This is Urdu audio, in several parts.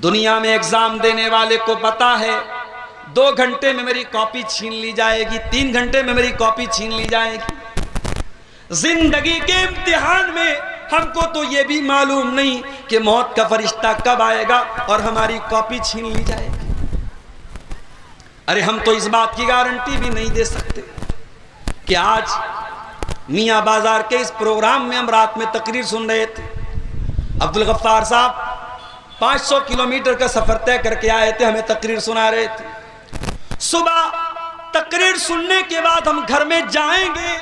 دنیا میں ایگزام دینے والے کو پتا ہے 2 گھنٹے میں میری کاپی چھین لی جائے گی، 3 گھنٹے میں میری کاپی چھین لی جائے گی۔ زندگی کے امتحان میں ہم کو تو یہ بھی معلوم نہیں کہ موت کا فرشتہ کب آئے گا اور ہماری کاپی چھین لی جائے گی۔ ارے ہم تو اس بات کی گارنٹی بھی نہیں دے سکتے کہ آج میاں بازار کے اس پروگرام میں ہم رات میں تقریر سن رہے تھے، عبدالغفار صاحب 500 کلومیٹر کا سفر طے کر کے آئے تھے، ہمیں تقریر سنا رہے تھے۔ صبح تقریر سننے کے بعد ہم گھر میں جائیں گے،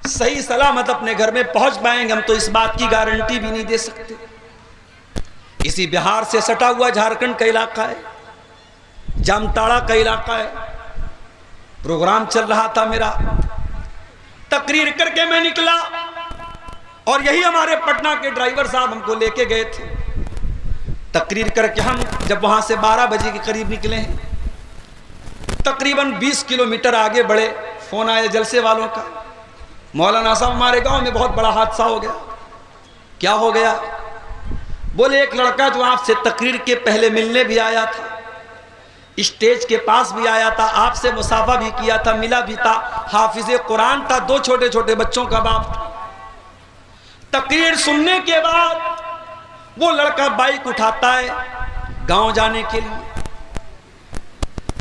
صحیح سلامت اپنے گھر میں پہنچ پائیں گے، ہم تو اس بات کی گارنٹی بھی نہیں دے سکتے۔ اسی بہار سے سٹا ہوا جھارکھنڈ کا علاقہ ہے، جامتاڑا کا علاقہ ہے، پروگرام چل رہا تھا میرا، تقریر کر کے میں نکلا اور یہی ہمارے پٹنہ کے ڈرائیور صاحب ہم کو لے کے گئے تھے۔ تقریر کر کے ہم جب وہاں سے 12 بجے کے قریب نکلے ہیں، تقریباً 20 کلومیٹر آگے بڑھے، فون آیا جلسے والوں کا، مولانا صاحب ہمارے گاؤں میں بہت بڑا حادثہ ہو گیا۔ کیا ہو گیا؟ بولے ایک لڑکا جو آپ سے تقریر کے پہلے ملنے بھی آیا تھا، اسٹیج کے پاس بھی آیا تھا، آپ سے مصافحہ بھی کیا تھا، ملا بھی تھا، حافظ قرآن تھا، 2 چھوٹے چھوٹے بچوں کا باپ تھا۔ تقریر سننے کے بعد وہ لڑکا بائک اٹھاتا ہے گاؤں جانے کے لیے،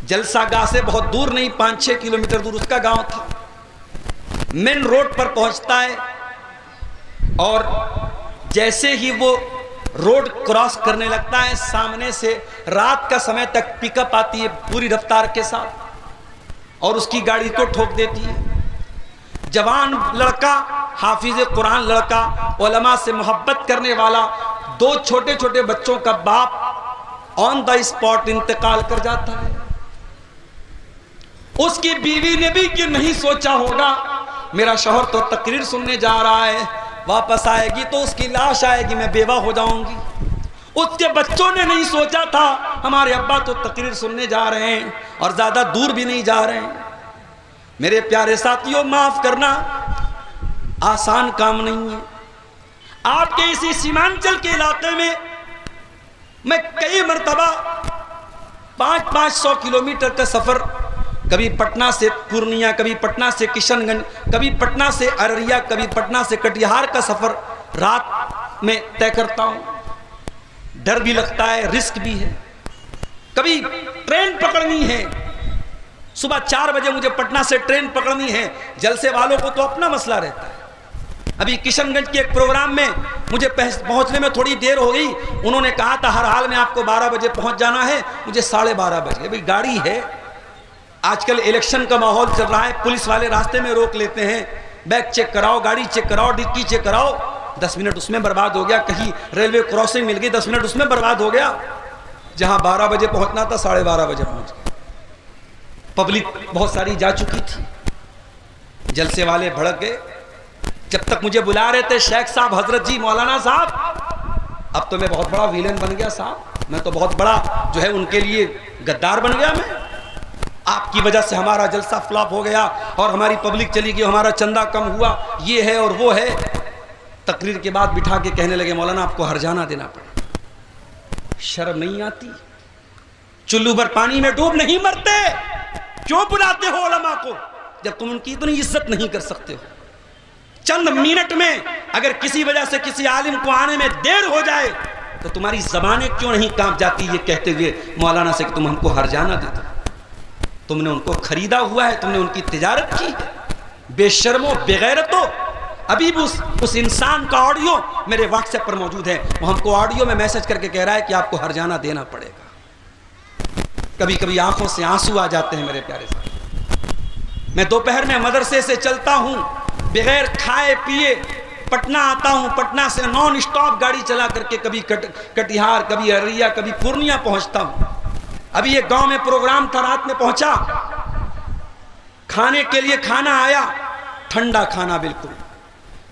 جلسہ گاہ سے بہت دور نہیں، 5-6 کلومیٹر دور اس کا گاؤں تھا۔ مین روڈ پر پہنچتا ہے اور جیسے ہی وہ روڈ کراس کرنے لگتا ہے، سامنے سے رات کا سمے تک پک اپ آتی ہے پوری رفتار کے ساتھ اور اس کی گاڑی کو ٹھوک دیتی ہے۔ جوان لڑکا، حافظ قرآن لڑکا، علماء سے محبت کرنے والا، 2 چھوٹے چھوٹے بچوں کا باپ آن دا اسپاٹ انتقال کر جاتا ہے۔ اس کی بیوی نے بھی کہ نہیں سوچا ہوگا میرا شوہر تو تقریر سننے جا رہا ہے، واپس آئے گی تو اس کی لاش آئے گی، میں بیوہ ہو جاؤں گی۔ اس کے بچوں نے نہیں سوچا تھا ہمارے ابا تو تقریر سننے جا رہے ہیں اور زیادہ دور بھی نہیں جا رہے ہیں۔ میرے پیارے ساتھیوں، معاف کرنا آسان کام نہیں ہے۔ آپ کے اسی سیمانچل کے علاقے میں کئی مرتبہ 500 کلومیٹر کا سفر، کبھی پٹنہ سے پورنیہ، کبھی پٹنہ سے کشن گنج، کبھی پٹنہ سے ارریا، کبھی پٹنہ سے کٹیہار کا سفر رات میں طے کرتا ہوں۔ ڈر بھی لگتا ہے، رسک بھی ہے۔ کبھی ٹرین پکڑنی ہے، صبح 4 بجے مجھے پٹنہ سے ٹرین پکڑنی ہے، جلسے والوں کو تو اپنا مسئلہ رہتا ہے۔ ابھی کشن گنج کے ایک پروگرام میں مجھے پہنچنے میں تھوڑی دیر ہو گئی، انہوں نے کہا تھا ہر حال میں آپ کو 12 بجے پہنچ جانا ہے، مجھے 12:30 بجے۔ ابھی گاڑی ہے، آج کل الیکشن کا ماحول چل رہا ہے، پولیس والے راستے میں روک لیتے ہیں، بیگ چیک کراؤ، گاڑی چیک کراؤ، ڈکی چیک کراؤ، 10 منٹ اس میں برباد ہو گیا۔ کہیں ریلوے کراسنگ مل گئی، 10 منٹ اس میں برباد ہو گیا۔ جہاں 12 بجے پہنچنا تھا 12:30 بجے پہنچ گیا۔ پبلک بہت ساری جا چکی تھی، جلسے والے بھڑک گئے۔ جب تک مجھے بلا رہے تھے شیخ صاحب، حضرت جی، مولانا صاحب، اب تو میں بہت بڑا ویلن بن گیا صاحب، میں تو بہت بڑا جو ہے ان کے لیے غدار بن گیا میں، آپ کی وجہ سے ہمارا جلسہ فلاپ ہو گیا اور ہماری پبلک چلی گئی، ہمارا چندہ کم ہوا، یہ ہے اور وہ ہے۔ تقریر کے بعد بٹھا کے کہنے لگے مولانا آپ کو ہرجانہ دینا پڑے، شرم نہیں آتی؟ چلو بھر پانی میں ڈوب نہیں مرتے، کیوں بلاتے ہو علماء کو جب تم ان کی اتنی عزت نہیں کر سکتے ہو؟ چند منٹ میں اگر کسی وجہ سے کسی عالم کو آنے میں دیر ہو جائے تو تمہاری زبانیں کیوں نہیں کانپ جاتی یہ کہتے ہوئے مولانا سے کہ تم ہم کو ہرجانہ دیتے ہو؟ تم نے ان کو خریدا ہوا ہے، تم نے ان کی تجارت کی ہے، بے شرمو بے غیرتو۔ ابھی بھی اس انسان کا آڈیو میرے واٹس ایپ پر موجود ہے، وہ ہم کو آڈیو میں میسج کر کے کہہ رہا ہے کہ آپ کو ہرجانہ دینا پڑے گا۔ کبھی کبھی آنکھوں سے آنسو آ جاتے ہیں میرے پیارے صاحب۔ میں دوپہر میں مدرسے سے چلتا ہوں، بغیر کھائے پیے پٹنہ آتا ہوں، پٹنہ سے نان اسٹاپ گاڑی چلا کر کے کبھی کٹیہار، کبھی ارریا، کبھی پورنیہ پہنچتا ہوں۔ ابھی ایک گاؤں میں پروگرام تھا، رات میں پہنچا، کھانے کے لیے کھانا آیا، ٹھنڈا کھانا بالکل۔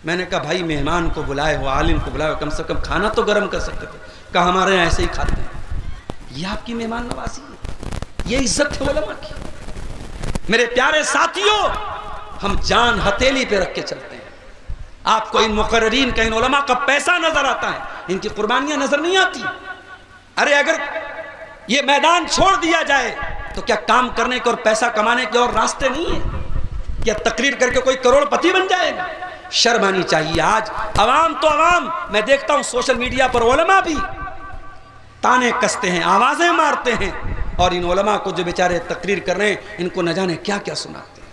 میں نے کہا بھائی مہمان کو بلائے ہو، عالم کو بلائے ہو، کم سے کم کھانا تو گرم کر سکتے تھے۔ کہا ہمارے یہاں ایسے ہی کھاتے ہیں۔ یہ آپ کی مہمان نوازی ہے، یہ عزت ہے علماء کی۔ میرے پیارے ساتھیوں، ہم جان ہتھیلی پہ رکھ کے چلتے ہیں۔ آپ کو ان مقررین کا، ان علماء کا پیسہ نظر آتا ہے، ان کی قربانیاں نظر نہیں آتی۔ ارے اگر یہ میدان چھوڑ دیا جائے تو کیا کام کرنے کے اور پیسہ کمانے کے اور راستے نہیں ہیں؟ کیا تقریر کر کے کوئی کروڑ پتی بن جائے گا؟ شرم آنی چاہیے. آج عوام تو عوام، میں دیکھتا ہوں سوشل میڈیا پر علماء بھی تانے کستے ہیں، آوازیں مارتے ہیں، اور ان علماء کو جو بیچارے تقریر کر رہے ہیں ان کو نہ جانے کیا کیا سناتے ہیں.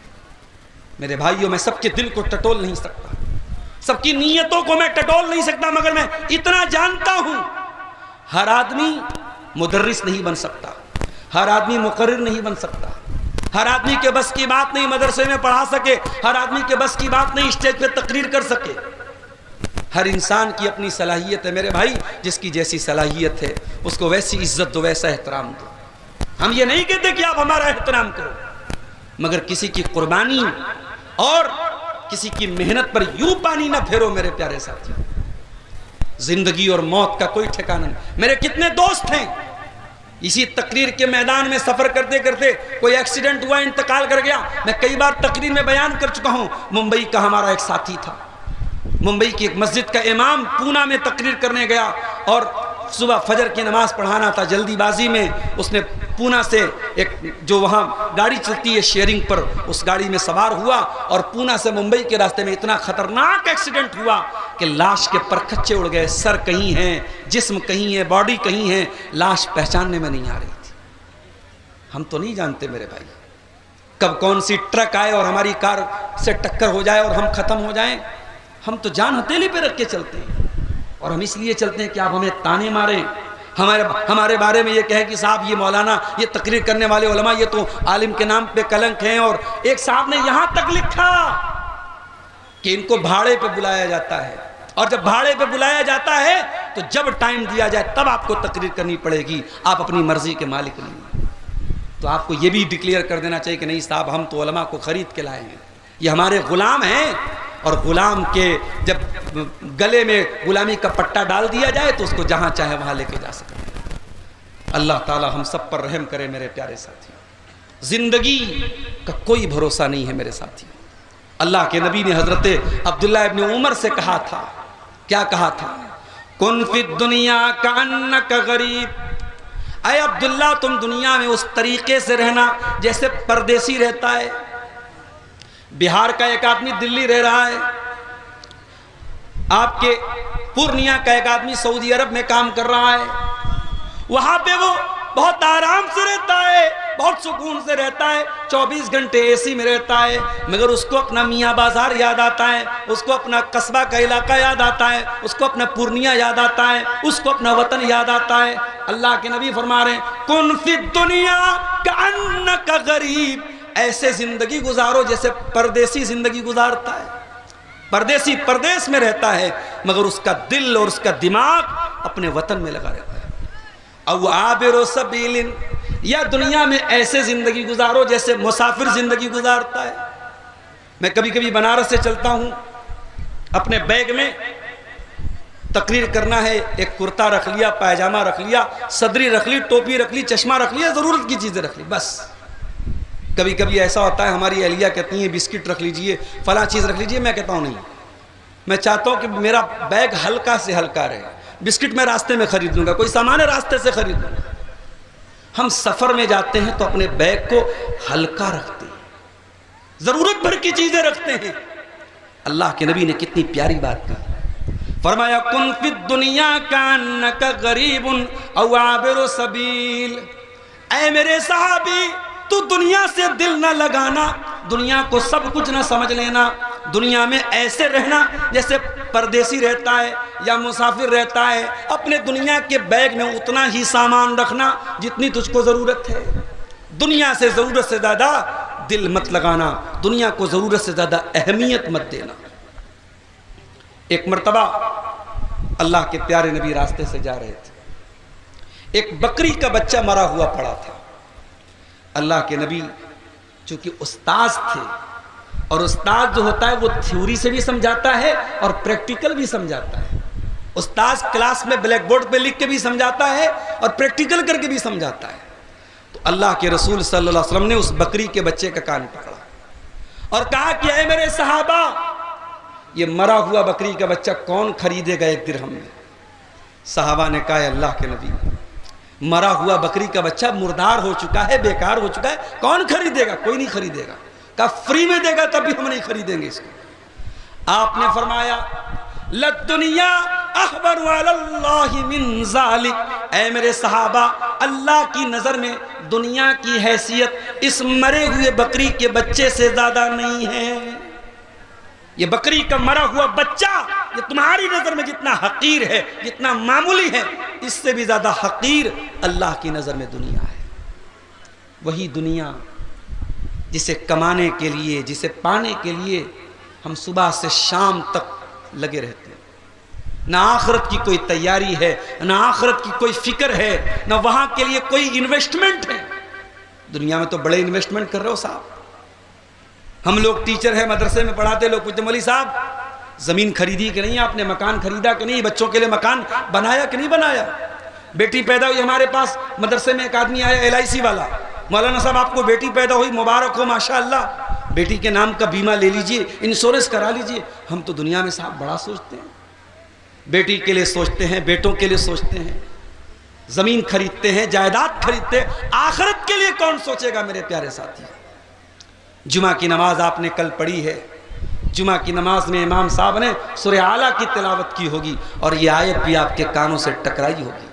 میرے بھائیوں، میں سب کے دل کو ٹٹول نہیں سکتا، سب کی نیتوں کو میں ٹٹول نہیں سکتا، مگر میں اتنا جانتا ہوں ہر آدمی مدرس نہیں بن سکتا، ہر آدمی مقرر نہیں بن سکتا، ہر آدمی کے بس کی بات نہیں مدرسے میں پڑھا سکے، ہر آدمی کے بس کی بات نہیں اسٹیج پہ تقریر کر سکے. ہر انسان کی اپنی صلاحیت ہے میرے بھائی، جس کی جیسی صلاحیت ہے اس کو ویسی عزت دو، ویسا احترام دو. ہم یہ نہیں کہتے کہ آپ ہمارا احترام کرو، مگر کسی کی قربانی اور کسی کی محنت پر یوں پانی نہ پھیرو میرے پیارے ساتھی. زندگی اور موت کا کوئی ٹھکانہ نہیں. میرے کتنے دوست ہیں اسی تقریر کے میدان میں سفر کرتے کرتے کوئی ایکسیڈنٹ ہوا، انتقال کر گیا. میں کئی بار تقریر میں بیان کر چکا ہوں، ممبئی کا ہمارا ایک ساتھی تھا، ممبئی کی ایک مسجد کا امام پونا میں تقریر کرنے گیا اور صبح فجر کی نماز پڑھانا تھا. جلدی بازی میں اس نے پونا سے ایک جو وہاں گاڑی چلتی ہے شیئرنگ پر، اس گاڑی میں سوار ہوا اور پونا سے ممبئی کے راستے میں اتنا خطرناک ایکسیڈنٹ ہوا کہ لاش کے پرکھچے اڑ گئے. سر کہیں ہیں، جسم کہیں ہے، باڈی کہیں ہے، لاش پہچاننے میں نہیں آ رہی تھی. ہم تو نہیں جانتے میرے بھائی کب کون سی ٹرک آئے اور ہماری کار سے ٹکر ہو جائے اور ہم ختم ہو جائیں. ہم تو جان ہتھیلی پہ رکھ کے چلتے ہیں، اور ہم اس لیے چلتے ہیں کہ آپ ہمیں تانے ماریں، ہمارے بارے میں یہ کہے کہ صاحب یہ مولانا، یہ تقریر کرنے والے علماء، یہ تو عالم کے نام پہ کلنک ہیں. اور ایک صاحب نے یہاں تک لکھا کہ ان کو بھاڑے پہ بلایا جاتا ہے، اور جب بھاڑے پہ بلایا جاتا ہے تو جب ٹائم دیا جائے تب آپ کو تقریر کرنی پڑے گی، آپ اپنی مرضی کے مالک نہیں ہیں. تو آپ کو یہ بھی ڈکلیئر کر دینا چاہیے کہ نہیں صاحب، ہم تو علماء کو خرید کے لائے ہیں، یہ ہمارے غلام ہیں، اور غلام کے جب گلے میں غلامی کا پٹا ڈال دیا جائے تو اس کو جہاں چاہے وہاں لے کے جا سکتے ہیں. اللہ تعالی ہم سب پر رحم کرے میرے پیارے ساتھی. زندگی کا کوئی بھروسہ نہیں ہے میرے ساتھی. اللہ کے نبی نے حضرت عبداللہ ابن عمر سے کہا تھا، کیا کہا تھا؟ کن فی الدنیا کأنک غریب. اے عبداللہ، تم دنیا میں اس طریقے سے رہنا جیسے پردیسی رہتا ہے. بہار کا ایک آدمی دلی رہ رہا ہے، آپ کے پورنیا کا ایک آدمی سعودی عرب میں کام کر رہا ہے. وہاں پہ وہ بہت آرام سے رہتا ہے، بہت سکون سے رہتا ہے، 24 گھنٹے اے سی میں رہتا ہے، مگر اس کو اپنا میاں بازار یاد آتا ہے، اس کو اپنا قصبہ کا علاقہ یاد آتا ہے، اس کو اپنا پورنیا یاد آتا ہے، اس کو اپنا وطن یاد آتا ہے. اللہ کے نبی فرما رہے ہیں کن فی الدنیا کأنک غریب. ایسے زندگی گزارو جیسے پردیسی زندگی گزارتا ہے. پردیسی پردیس میں رہتا ہے مگر اس کا دل اور اس کا دماغ اپنے وطن میں لگا رہتا ہے. او عابر سبیل، یا دنیا میں ایسے زندگی گزارو جیسے مسافر زندگی گزارتا ہے. میں کبھی کبھی بنارس سے چلتا ہوں، اپنے بیگ میں تقریر کرنا ہے، ایک کرتا رکھ لیا، پائجامہ رکھ لیا، صدری رکھ لی، ٹوپی رکھ لی، چشمہ رکھ لیا، ضرورت کی چیزیں رکھ لی، بس. کبھی کبھی ایسا ہوتا ہے ہماری اہلیہ کہتی ہیں بسکٹ رکھ لیجئے، فلاں چیز رکھ لیجئے. میں کہتا ہوں نہیں، میں چاہتا ہوں کہ میرا بیگ ہلکا سے ہلکا رہے. بسکٹ میں راستے میں خرید لوں گا، کوئی سامان ہے راستے سے خرید لوں گا. ہم سفر میں جاتے ہیں تو اپنے بیگ کو ہلکا رکھتے ہیں، ضرورت بھر کی چیزیں رکھتے ہیں. اللہ کے نبی نے کتنی پیاری بات کہی، فرمایا کن فی الدنیا کانک غریب او عابر سبیل. اے میرے صحابی، تو دنیا سے دل نہ لگانا، دنیا کو سب کچھ نہ سمجھ لینا. دنیا میں ایسے رہنا جیسے پردیسی رہتا ہے یا مسافر رہتا ہے. اپنے دنیا کے بیگ میں اتنا ہی سامان رکھنا جتنی تجھ کو ضرورت ہے. دنیا سے ضرورت سے زیادہ دل مت لگانا، دنیا کو ضرورت سے زیادہ اہمیت مت دینا. ایک مرتبہ اللہ کے پیارے نبی راستے سے جا رہے تھے، ایک بکری کا بچہ مرا ہوا پڑا تھا. اللہ کے نبی چونکہ استاذ تھے، اور استاذ جو ہوتا ہے وہ تھیوری سے بھی سمجھاتا ہے اور پریکٹیکل بھی سمجھاتا ہے. استاذ کلاس میں بلیک بورڈ پہ لکھ کے بھی سمجھاتا ہے اور پریکٹیکل کر کے بھی سمجھاتا ہے. تو اللہ کے رسول صلی اللہ علیہ وسلم نے اس بکری کے بچے کا کان پکڑا اور کہا کہ اے میرے صحابہ، یہ مرا ہوا بکری کا بچہ کون خریدے گا 1 درہم میں؟ صحابہ نے کہا اے اللہ کے نبی، مرا ہوا بکری کا بچہ مردار ہو چکا ہے، بیکار ہو چکا ہے، کون خریدے گا؟ کوئی نہیں خریدے گا۔ کہا فری میں دے گا تب بھی ہم نہیں خریدیں گے اس کو۔ آپ نے فرمایا لَلدُّنْيَا أَحْبَرُ عَلَى اللَّهِ مِنْ ذَلِكَ، اے میرے صحابہ، اللہ کی نظر میں دنیا کی حیثیت اس مرے ہوئے بکری کے بچے سے زیادہ نہیں ہے۔ یہ بکری کا مرا ہوا بچہ یہ تمہاری نظر میں جتنا حقیر ہے، جتنا معمولی ہے، اس سے بھی زیادہ حقیر اللہ کی نظر میں دنیا ہے۔ وہی دنیا جسے کمانے کے لیے، جسے پانے کے لیے ہم صبح سے شام تک لگے رہتے ہیں۔ نہ آخرت کی کوئی تیاری ہے، نہ آخرت کی کوئی فکر ہے، نہ وہاں کے لیے کوئی انویسٹمنٹ ہے۔ دنیا میں تو بڑے انویسٹمنٹ کر رہے ہو صاحب۔ ہم لوگ ٹیچر ہیں، مدرسے میں پڑھاتے، لوگ پوچھتے مولوی صاحب زمین خریدی کہ نہیں، آپ نے مکان خریدا کہ نہیں، بچوں کے لیے مکان بنایا کہ نہیں بنایا؟ بیٹی پیدا ہوئی، ہمارے پاس مدرسے میں ایک آدمی آیا LIC والا، مولانا صاحب آپ کو بیٹی پیدا ہوئی، مبارک ہو ماشاءاللہ، بیٹی کے نام کا بیمہ لے لیجئے، انشورنس کرا لیجئے۔ ہم تو دنیا میں صاحب بڑا سوچتے ہیں، بیٹی کے لیے سوچتے ہیں، بیٹوں کے لیے سوچتے ہیں، زمین خریدتے ہیں، جائیداد خریدتے ہیں، آخرت کے لیے کون سوچے گا میرے پیارے ساتھی؟ جمعہ کی نماز آپ نے کل پڑھی ہے، جمعہ کی نماز میں امام صاحب نے سورہ اعلیٰ کی تلاوت کی ہوگی اور یہ آیت بھی آپ کے کانوں سے ٹکرائی ہوگی۔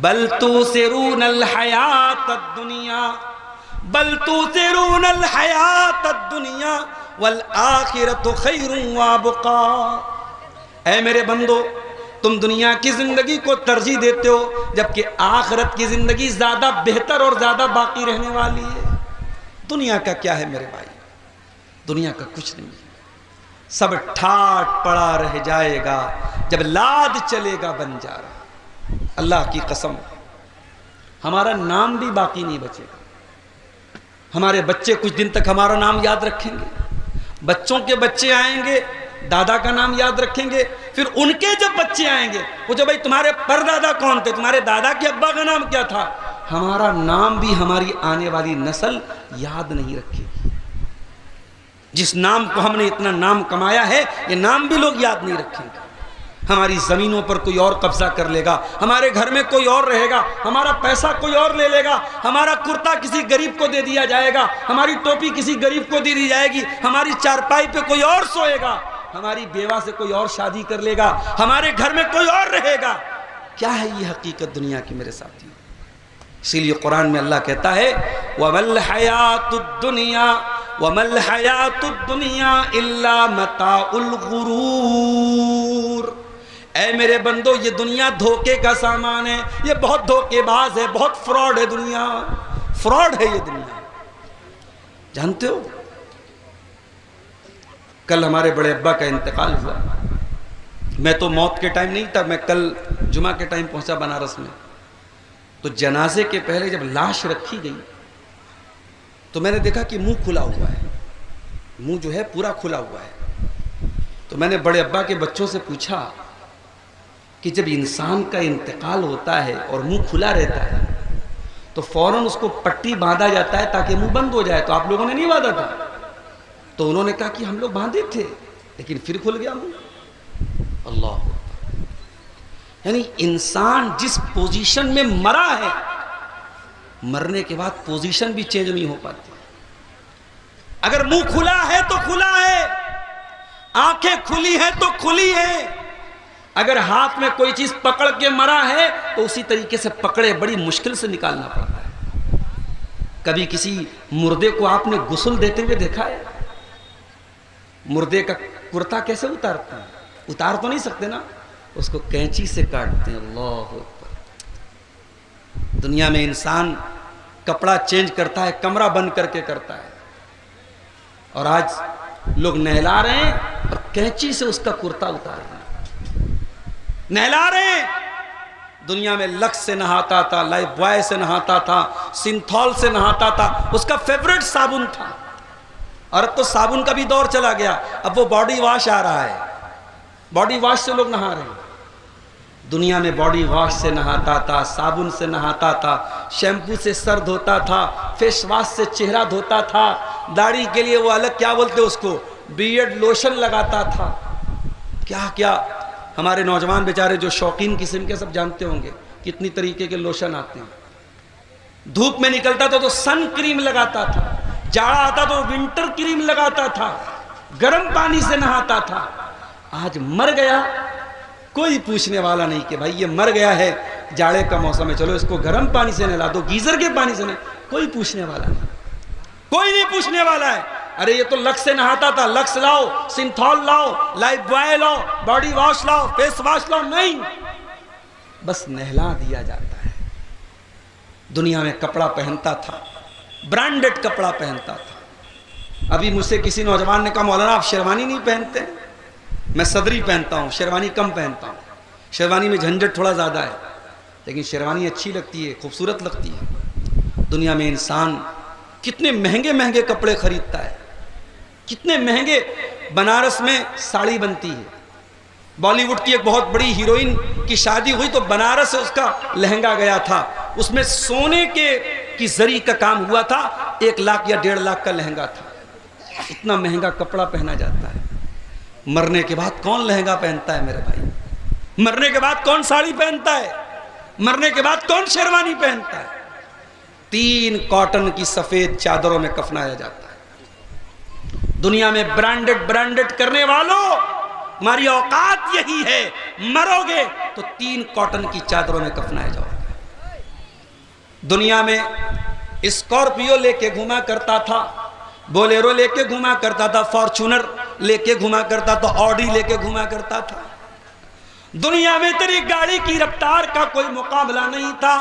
بل تؤثرون الحیات الدنیا، بل تؤثرون الحیات الدنیا والآخرۃ خیر وابقا، اے میرے بندو تم دنیا کی زندگی کو ترجیح دیتے ہو جبکہ آخرت کی زندگی زیادہ بہتر اور زیادہ باقی رہنے والی ہے۔ دنیا کا کیا ہے میرے بھائی؟ دنیا کا کچھ نہیں ہے، سب ٹھاٹ پڑا رہ جائے گا، جب لاد چلے گا بنجارا۔ اللہ کی قسم ہمارا نام بھی باقی نہیں بچے گا۔ ہمارے بچے کچھ دن تک ہمارا نام یاد رکھیں گے، بچوں کے بچے آئیں گے دادا کا نام یاد رکھیں گے، پھر ان کے جب بچے آئیں گے وہ جو بھائی تمہارے پردادا کون تھے، تمہارے دادا کے ابا کا نام کیا تھا، ہمارا نام بھی ہماری آنے والی نسل یاد نہیں رکھے گی۔ جس نام کو ہم نے اتنا نام کمایا ہے یہ نام بھی لوگ یاد نہیں رکھیں گے۔ ہماری زمینوں پر کوئی اور قبضہ کر لے گا، ہمارے گھر میں کوئی اور رہے گا، ہمارا پیسہ کوئی اور لے لے گا، ہمارا کرتا کسی غریب کو دے دیا جائے گا، ہماری ٹوپی کسی غریب کو دے دی جائے گی، ہماری چارپائی پہ کوئی اور سوئے گا، ہماری بیوہ سے کوئی اور شادی کر لے گا، ہمارے گھر میں کوئی اور رہے گا۔ کیا ہے یہ حقیقت دنیا کی میرے ساتھی؟ اسی لیے قرآن میں اللہ کہتا ہے وَمَا الْحَيَاةُ الدُّنْيَا وَمَا الْحَيَاةُ الدُّنْيَا إِلَّا مَتَاعُ الْغُرُورِ، اے میرے بندو یہ دنیا دھوکے کا سامان ہے، یہ بہت دھوکے باز ہے، بہت فراڈ ہے دنیا، فراڈ ہے یہ دنیا۔ جانتے ہو کل ہمارے بڑے ابا کا انتقال ہوا، میں تو موت کے ٹائم نہیں تھا، میں کل جمعہ کے ٹائم پہنچا بنارس میں، تو جنازے کے پہلے جب لاش رکھی گئی تو میں نے دیکھا کہ منہ کھلا ہوا ہے، منہ جو ہے پورا کھلا ہوا ہے۔ تو میں نے بڑے ابا کے بچوں سے پوچھا کہ جب انسان کا انتقال ہوتا ہے اور منہ کھلا رہتا ہے تو فوراً اس کو پٹی باندھا جاتا ہے تاکہ منہ بند ہو جائے، تو آپ لوگوں نے نہیں باندھا تھا؟ تو انہوں نے کہا کہ ہم لوگ باندھے تھے لیکن پھر کھل گیا منہ۔ اللہ، یعنی انسان جس پوزیشن میں مرا ہے مرنے کے بعد پوزیشن بھی چینج نہیں ہو پاتی۔ اگر منہ کھلا ہے تو کھلا ہے، آنکھیں کھلی ہے تو کھلی ہے، اگر ہاتھ میں کوئی چیز پکڑ کے مرا ہے تو اسی طریقے سے پکڑے بڑی مشکل سے نکالنا پڑتا ہے۔ کبھی کسی مردے کو آپ نے غسل دیتے ہوئے دیکھا ہے؟ مردے کا کرتا کیسے اتارتے ہیں؟ اتار تو نہیں سکتے نا، اس کو کینچی سے کاٹتے ہیں۔ اللہ اکبر۔ دنیا میں انسان کپڑا چینج کرتا ہے، کمرہ بند کر کے کرتا ہے، اور آج لوگ نہلا رہے ہیں اور کینچی سے اس کا کرتا اتار رہے ہیں، نہلا رہے ہیں۔ دنیا میں لکس سے نہاتا تھا، لائف بوائے سے نہاتا تھا، سنتھول سے نہاتا تھا، اس کا فیوریٹ صابن تھا، اور اب تو صابن کا بھی دور چلا گیا، اب وہ باڈی واش آ رہا ہے، باڈی واش سے لوگ نہا رہے ہیں۔ دنیا میں باڈی واش سے نہاتا تھا، صابن سے نہاتا تھا، شیمپو سے سر دھوتا تھا، فیس واش سے چہرہ دھوتا تھا، داڑھی کے لیے وہ الگ کیا بولتے اس کو، بیئرڈ لوشن لگاتا تھا، کیا کیا۔ ہمارے نوجوان بیچارے جو شوقین قسم کے سب جانتے ہوں گے، کتنی طریقے کے لوشن آتے ہیں. دھوپ میں نکلتا تھا تو سن کریم لگاتا تھا, جاڑا آتا تو ونٹر کریم لگاتا تھا, گرم پانی سے نہاتا تھا. آج مر گیا, کوئی پوچھنے والا نہیں کہ بھائی یہ مر گیا ہے, جاڑے کا موسم ہے, چلو اس کو گرم پانی سے نہلا دو, گیزر کے پانی سے نہیں. کوئی پوچھنے والا نہیں, کوئی نہیں پوچھنے والا ہے. ارے یہ تو لکس سے نہاتا تھا, لکس لاؤ, سنتھول لاؤ, لائف بوائے لاؤ, باڈی واش لاؤ, فیس واش لاؤ. نہیں, بس نہلا دیا جاتا ہے. دنیا میں کپڑا پہنتا تھا, برانڈڈ کپڑا پہنتا تھا. ابھی مجھ سے کسی نوجوان نے کہا مولانا آپ شیروانی نہیں پہنتے؟ میں صدری پہنتا ہوں, شیروانی کم پہنتا ہوں. شیروانی میں جھنجھٹ تھوڑا زیادہ ہے, لیکن شیروانی اچھی لگتی ہے, خوبصورت لگتی ہے. دنیا میں انسان کتنے مہنگے مہنگے کپڑے خریدتا ہے, کتنے مہنگے. بنارس میں ساڑی بنتی ہے. بالی ووڈ کی ایک بہت بڑی ہیروئن کی شادی ہوئی تو بنارس سے اس کا لہنگا گیا تھا. اس میں سونے کی زری کا کام ہوا تھا, 1 لاکھ یا 1.5 لاکھ کا لہنگا تھا. اتنا مہنگا کپڑا پہنا جاتا ہے. مرنے کے بعد کون لہنگا پہنتا ہے میرے بھائی؟ مرنے کے بعد کون ساڑی پہنتا ہے؟ مرنے کے بعد کون شیروانی پہنتا ہے؟ 3 کاٹن کی سفید چادروں میں کفنایا جاتا ہے. دنیا میں برانڈڈ کرنے والوں, ہماری اوقات یہی ہے, مرو گے تو 3 کاٹن کی چادروں میں کفنائے جاؤ گے. دنیا میں اسکارپیو لے کے گھوما کرتا تھا, بولیرو لے کے گھوما کرتا تھا, فارچونر لے کے گھوما کرتا تھا, آڈی لے کے گھوما کرتا تھا. دنیا میں تیری گاڑی کی رفتار کا کوئی مقابلہ نہیں تھا.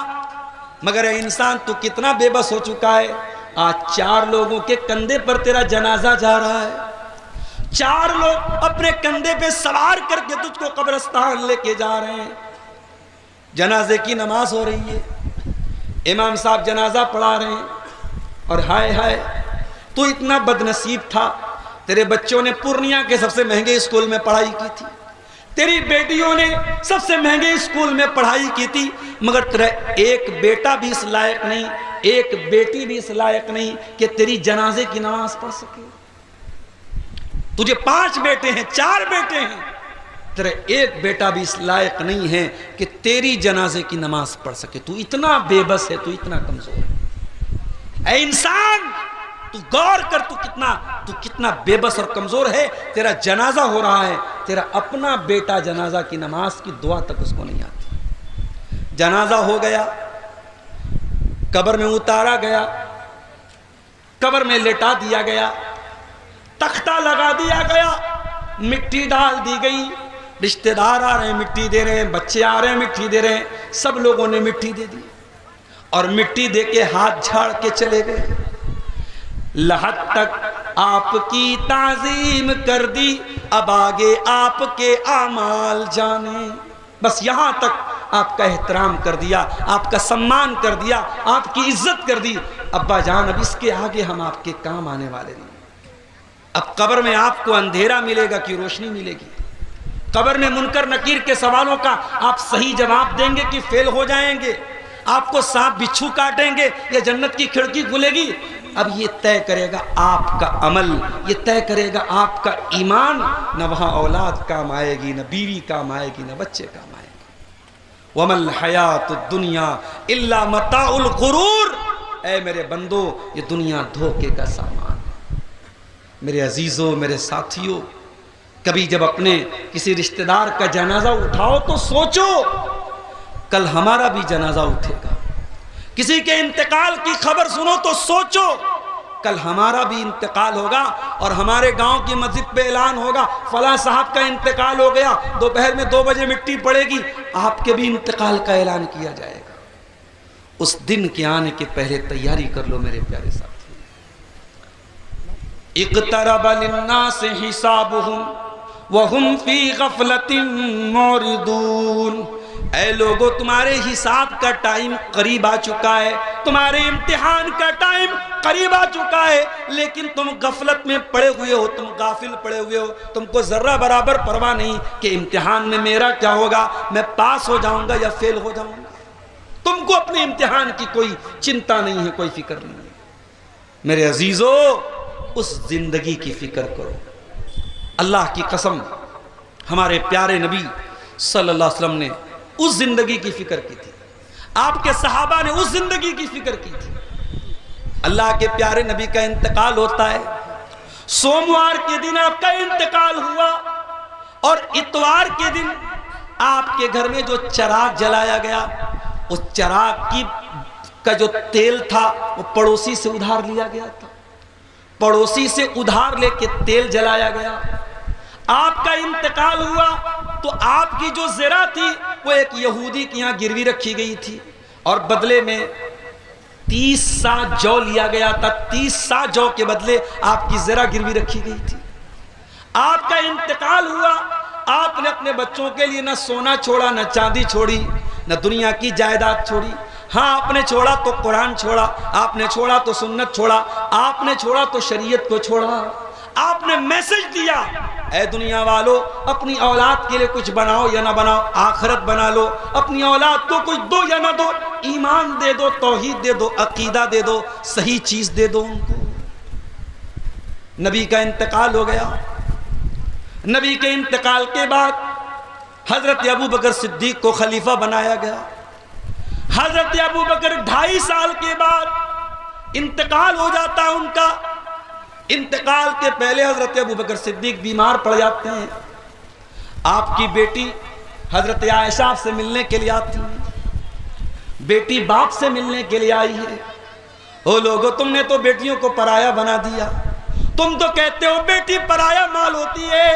مگر اے انسان تو کتنا بے بس ہو چکا ہے. آج 4 لوگوں کے کندھے پر تیرا جنازہ جا رہا ہے. 4 لوگ اپنے کندھے پہ سوار کر کے تجھ کو قبرستان لے کے جا رہے ہیں. جنازے کی نماز ہو رہی ہے, امام صاحب جنازہ پڑھا رہے ہیں, اور ہائے ہائے تو اتنا بد نصیب تھا, تیرے بچوں نے پورنیہ کے سب سے مہنگے اسکول میں پڑھائی کی تھی, تیری بیٹیوں نے سب سے مہنگے اسکول میں پڑھائی کی تھی, مگر تیرا ایک بیٹا بھی اس لائق نہیں, ایک بیٹی بھی اس لائق نہیں کہ تیری جنازے کی نماز پڑھ سکے. تجھے 5 بیٹے ہیں, 4 بیٹے ہیں, تیرا ایک بیٹا بھی اس لائق نہیں ہے کہ تیری جنازے کی نماز پڑھ سکے. تو اتنا بے بس ہے, تو اتنا کمزور ہے. اے انسان تو غور کر, تو کتنا بے بس اور کمزور ہے. تیرا جنازہ ہو رہا ہے, تیرا اپنا بیٹا جنازہ کی نماز کی دعا تک اس کو نہیں آتی. جنازہ ہو گیا, قبر میں اتارا گیا, قبر میں لٹا دیا گیا, تختہ لگا دیا گیا, مٹی ڈال دی گئی. رشتہ دار آ رہے ہیں مٹی دے رہے ہیں, بچے آ رہے ہیں مٹی دے رہے ہیں, سب لوگوں نے مٹی دے دی اور مٹی دے کے ہاتھ جھاڑ کے چلے گئے. لحد تک آپ کی تعظیم کر دی, اب آگے آپ کے اعمال جانے. بس یہاں تک آپ کا احترام کر دیا, آپ کا سمان کر دیا, آپ کی عزت کر دی. ابا جان اب اس کے آگے ہم آپ کے کام آنے والے نہیں. اب قبر میں آپ کو اندھیرا ملے گا کہ روشنی ملے گی؟ قبر میں منکر نکیر کے سوالوں کا آپ صحیح جواب دیں گے کہ فیل ہو جائیں گے؟ آپ کو سانپ بچھو کاٹیں گے یا جنت کی کھڑکی کھلے گی؟ اب یہ طے کرے گا آپ کا عمل, یہ طے کرے گا آپ کا ایمان. نہ وہاں اولاد کام آئے گی, نہ بیوی کام آئے گی, نہ بچے کام آئے گی. وَمَا الْحَيَاةُ الدُّنْيَا إِلَّا مَتَاعُ الْغُرُورِ. اے میرے بندو, یہ دنیا دھوکے کا سامان. میرے عزیزوں, میرے ساتھیوں, کبھی جب اپنے کسی رشتہ دار کا جنازہ اٹھاؤ تو سوچو کل ہمارا بھی جنازہ اٹھے گا. کسی کے انتقال کی خبر سنو تو سوچو کل ہمارا بھی انتقال ہوگا, اور ہمارے گاؤں کی مسجد پہ اعلان ہوگا فلاں صاحب کا انتقال ہو گیا, دوپہر میں 2 بجے مٹی پڑے گی, آپ کے بھی انتقال کا اعلان کیا جائے گا. اس دن کے آنے کے پہلے تیاری کر لو میرے پیارے ساتھی. اقترب للناس حسابهم وهم فی غفلۃ معرضون. اے لوگو, تمہارے حساب کا ٹائم قریب آ چکا ہے, تمہارے امتحان کا ٹائم قریب آ چکا ہے, لیکن تم غفلت میں پڑے ہوئے ہو, تم غافل پڑے ہوئے ہو. تم کو ذرہ برابر پرواہ نہیں کہ امتحان میں میرا کیا ہوگا, میں پاس ہو جاؤں گا یا فیل ہو جاؤں گا. تم کو اپنے امتحان کی کوئی چنتا نہیں ہے, کوئی فکر نہیں ہے. میرے عزیزو, اس زندگی کی فکر کرو. اللہ کی قسم, ہمارے پیارے نبی صلی اللہ علیہ وسلم نے اس زندگی کی فکر کی تھی. آپ کے صحابہ نے اس زندگی کی فکر کی تھی. اللہ کے پیارے نبی کا انتقال ہوتا ہے. سوموار کے دن آپ کا انتقال ہوا اور اتوار کے دن آپ کے گھر میں جو چراغ جلایا گیا اس چراغ کا جو تیل تھا وہ پڑوسی سے ادھار لیا گیا تھا. پڑوسی سے ادھار لے کے تیل جلایا گیا. آپ کا انتقال ہوا تو آپ کی جو زرہ تھی وہ ایک یہودی کے یہاں گروی رکھی گئی تھی اور بدلے میں 30 سا جو لیا گیا تھا. 30 سا جو کے بدلے آپ کی زرہ گروی رکھی گئی تھی. آپ کا انتقال ہوا. آپ نے اپنے بچوں کے لیے نہ سونا چھوڑا نہ چاندی چھوڑی نہ دنیا کی جائیداد چھوڑی. ہاں آپ نے چھوڑا تو قرآن چھوڑا, آپ نے چھوڑا تو سنت چھوڑا, آپ نے چھوڑا تو شریعت کو چھوڑا. آپ نے میسج دیا اے دنیا والو اپنی اولاد کے لیے کچھ بناؤ یا نہ بناؤ, آخرت بنا لو. اپنی اولاد کو کچھ دو یا نہ دو, ایمان دے دو, توحید دے دو, عقیدہ دے دو, صحیح چیز دے دو ان کو. نبی کا انتقال ہو گیا. نبی کے انتقال کے بعد حضرت ابو بکر صدیق کو خلیفہ بنایا گیا. حضرت ابو بکر 2.5 سال کے بعد انتقال ہو جاتا ہے ان کا. انتقال کے پہلے حضرت ابو بکر صدیق بیمار پڑ جاتے ہیں. آپ کی بیٹی حضرت عائشہ سے ملنے کے لیے آتی ہے. بیٹی باپ سے ملنے کے لیے آئی ہے. او لوگو تم نے تو بیٹیوں کو پرایا بنا دیا. تم تو کہتے ہو بیٹی پرایا مال ہوتی ہے.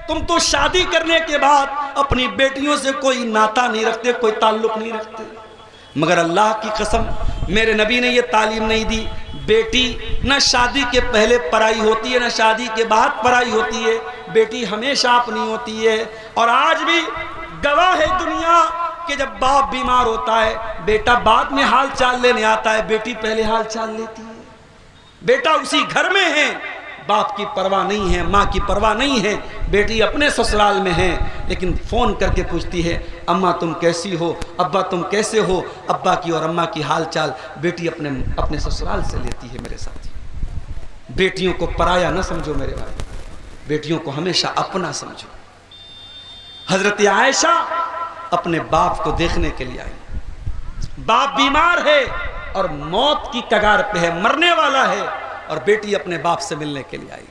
تم تو شادی کرنے کے بعد اپنی بیٹیوں سے کوئی ناتا نہیں رکھتے, کوئی تعلق نہیں رکھتے. مگر اللہ کی قسم میرے نبی نے یہ تعلیم نہیں دی. بیٹی نہ شادی کے پہلے پرائی ہوتی ہے نہ شادی کے بعد پرائی ہوتی ہے. بیٹی ہمیشہ اپنی ہوتی ہے. اور آج بھی گواہ ہے دنیا کہ جب باپ بیمار ہوتا ہے بیٹا بعد میں حال چال لینے آتا ہے, بیٹی پہلے حال چال لیتی ہے. بیٹا اسی گھر میں ہے, باپ کی پرواہ نہیں ہے, ماں کی پرواہ نہیں ہے. بیٹی اپنے سسرال میں ہے لیکن فون کر کے پوچھتی ہے اماں تم کیسی ہو, ابا تم کیسے ہو. ابا کی اور اماں کی حال چال بیٹی اپنے سسرال سے لیتی ہے. میرے ساتھی, بیٹیوں کو پرایا نہ سمجھو میرے بھائی, بیٹیوں کو ہمیشہ اپنا سمجھو. حضرت عائشہ اپنے باپ کو دیکھنے کے لیے آئی. باپ بیمار ہے اور موت کی کگار پہ ہے, مرنے والا ہے, اور بیٹی اپنے باپ سے ملنے کے لیے آئی.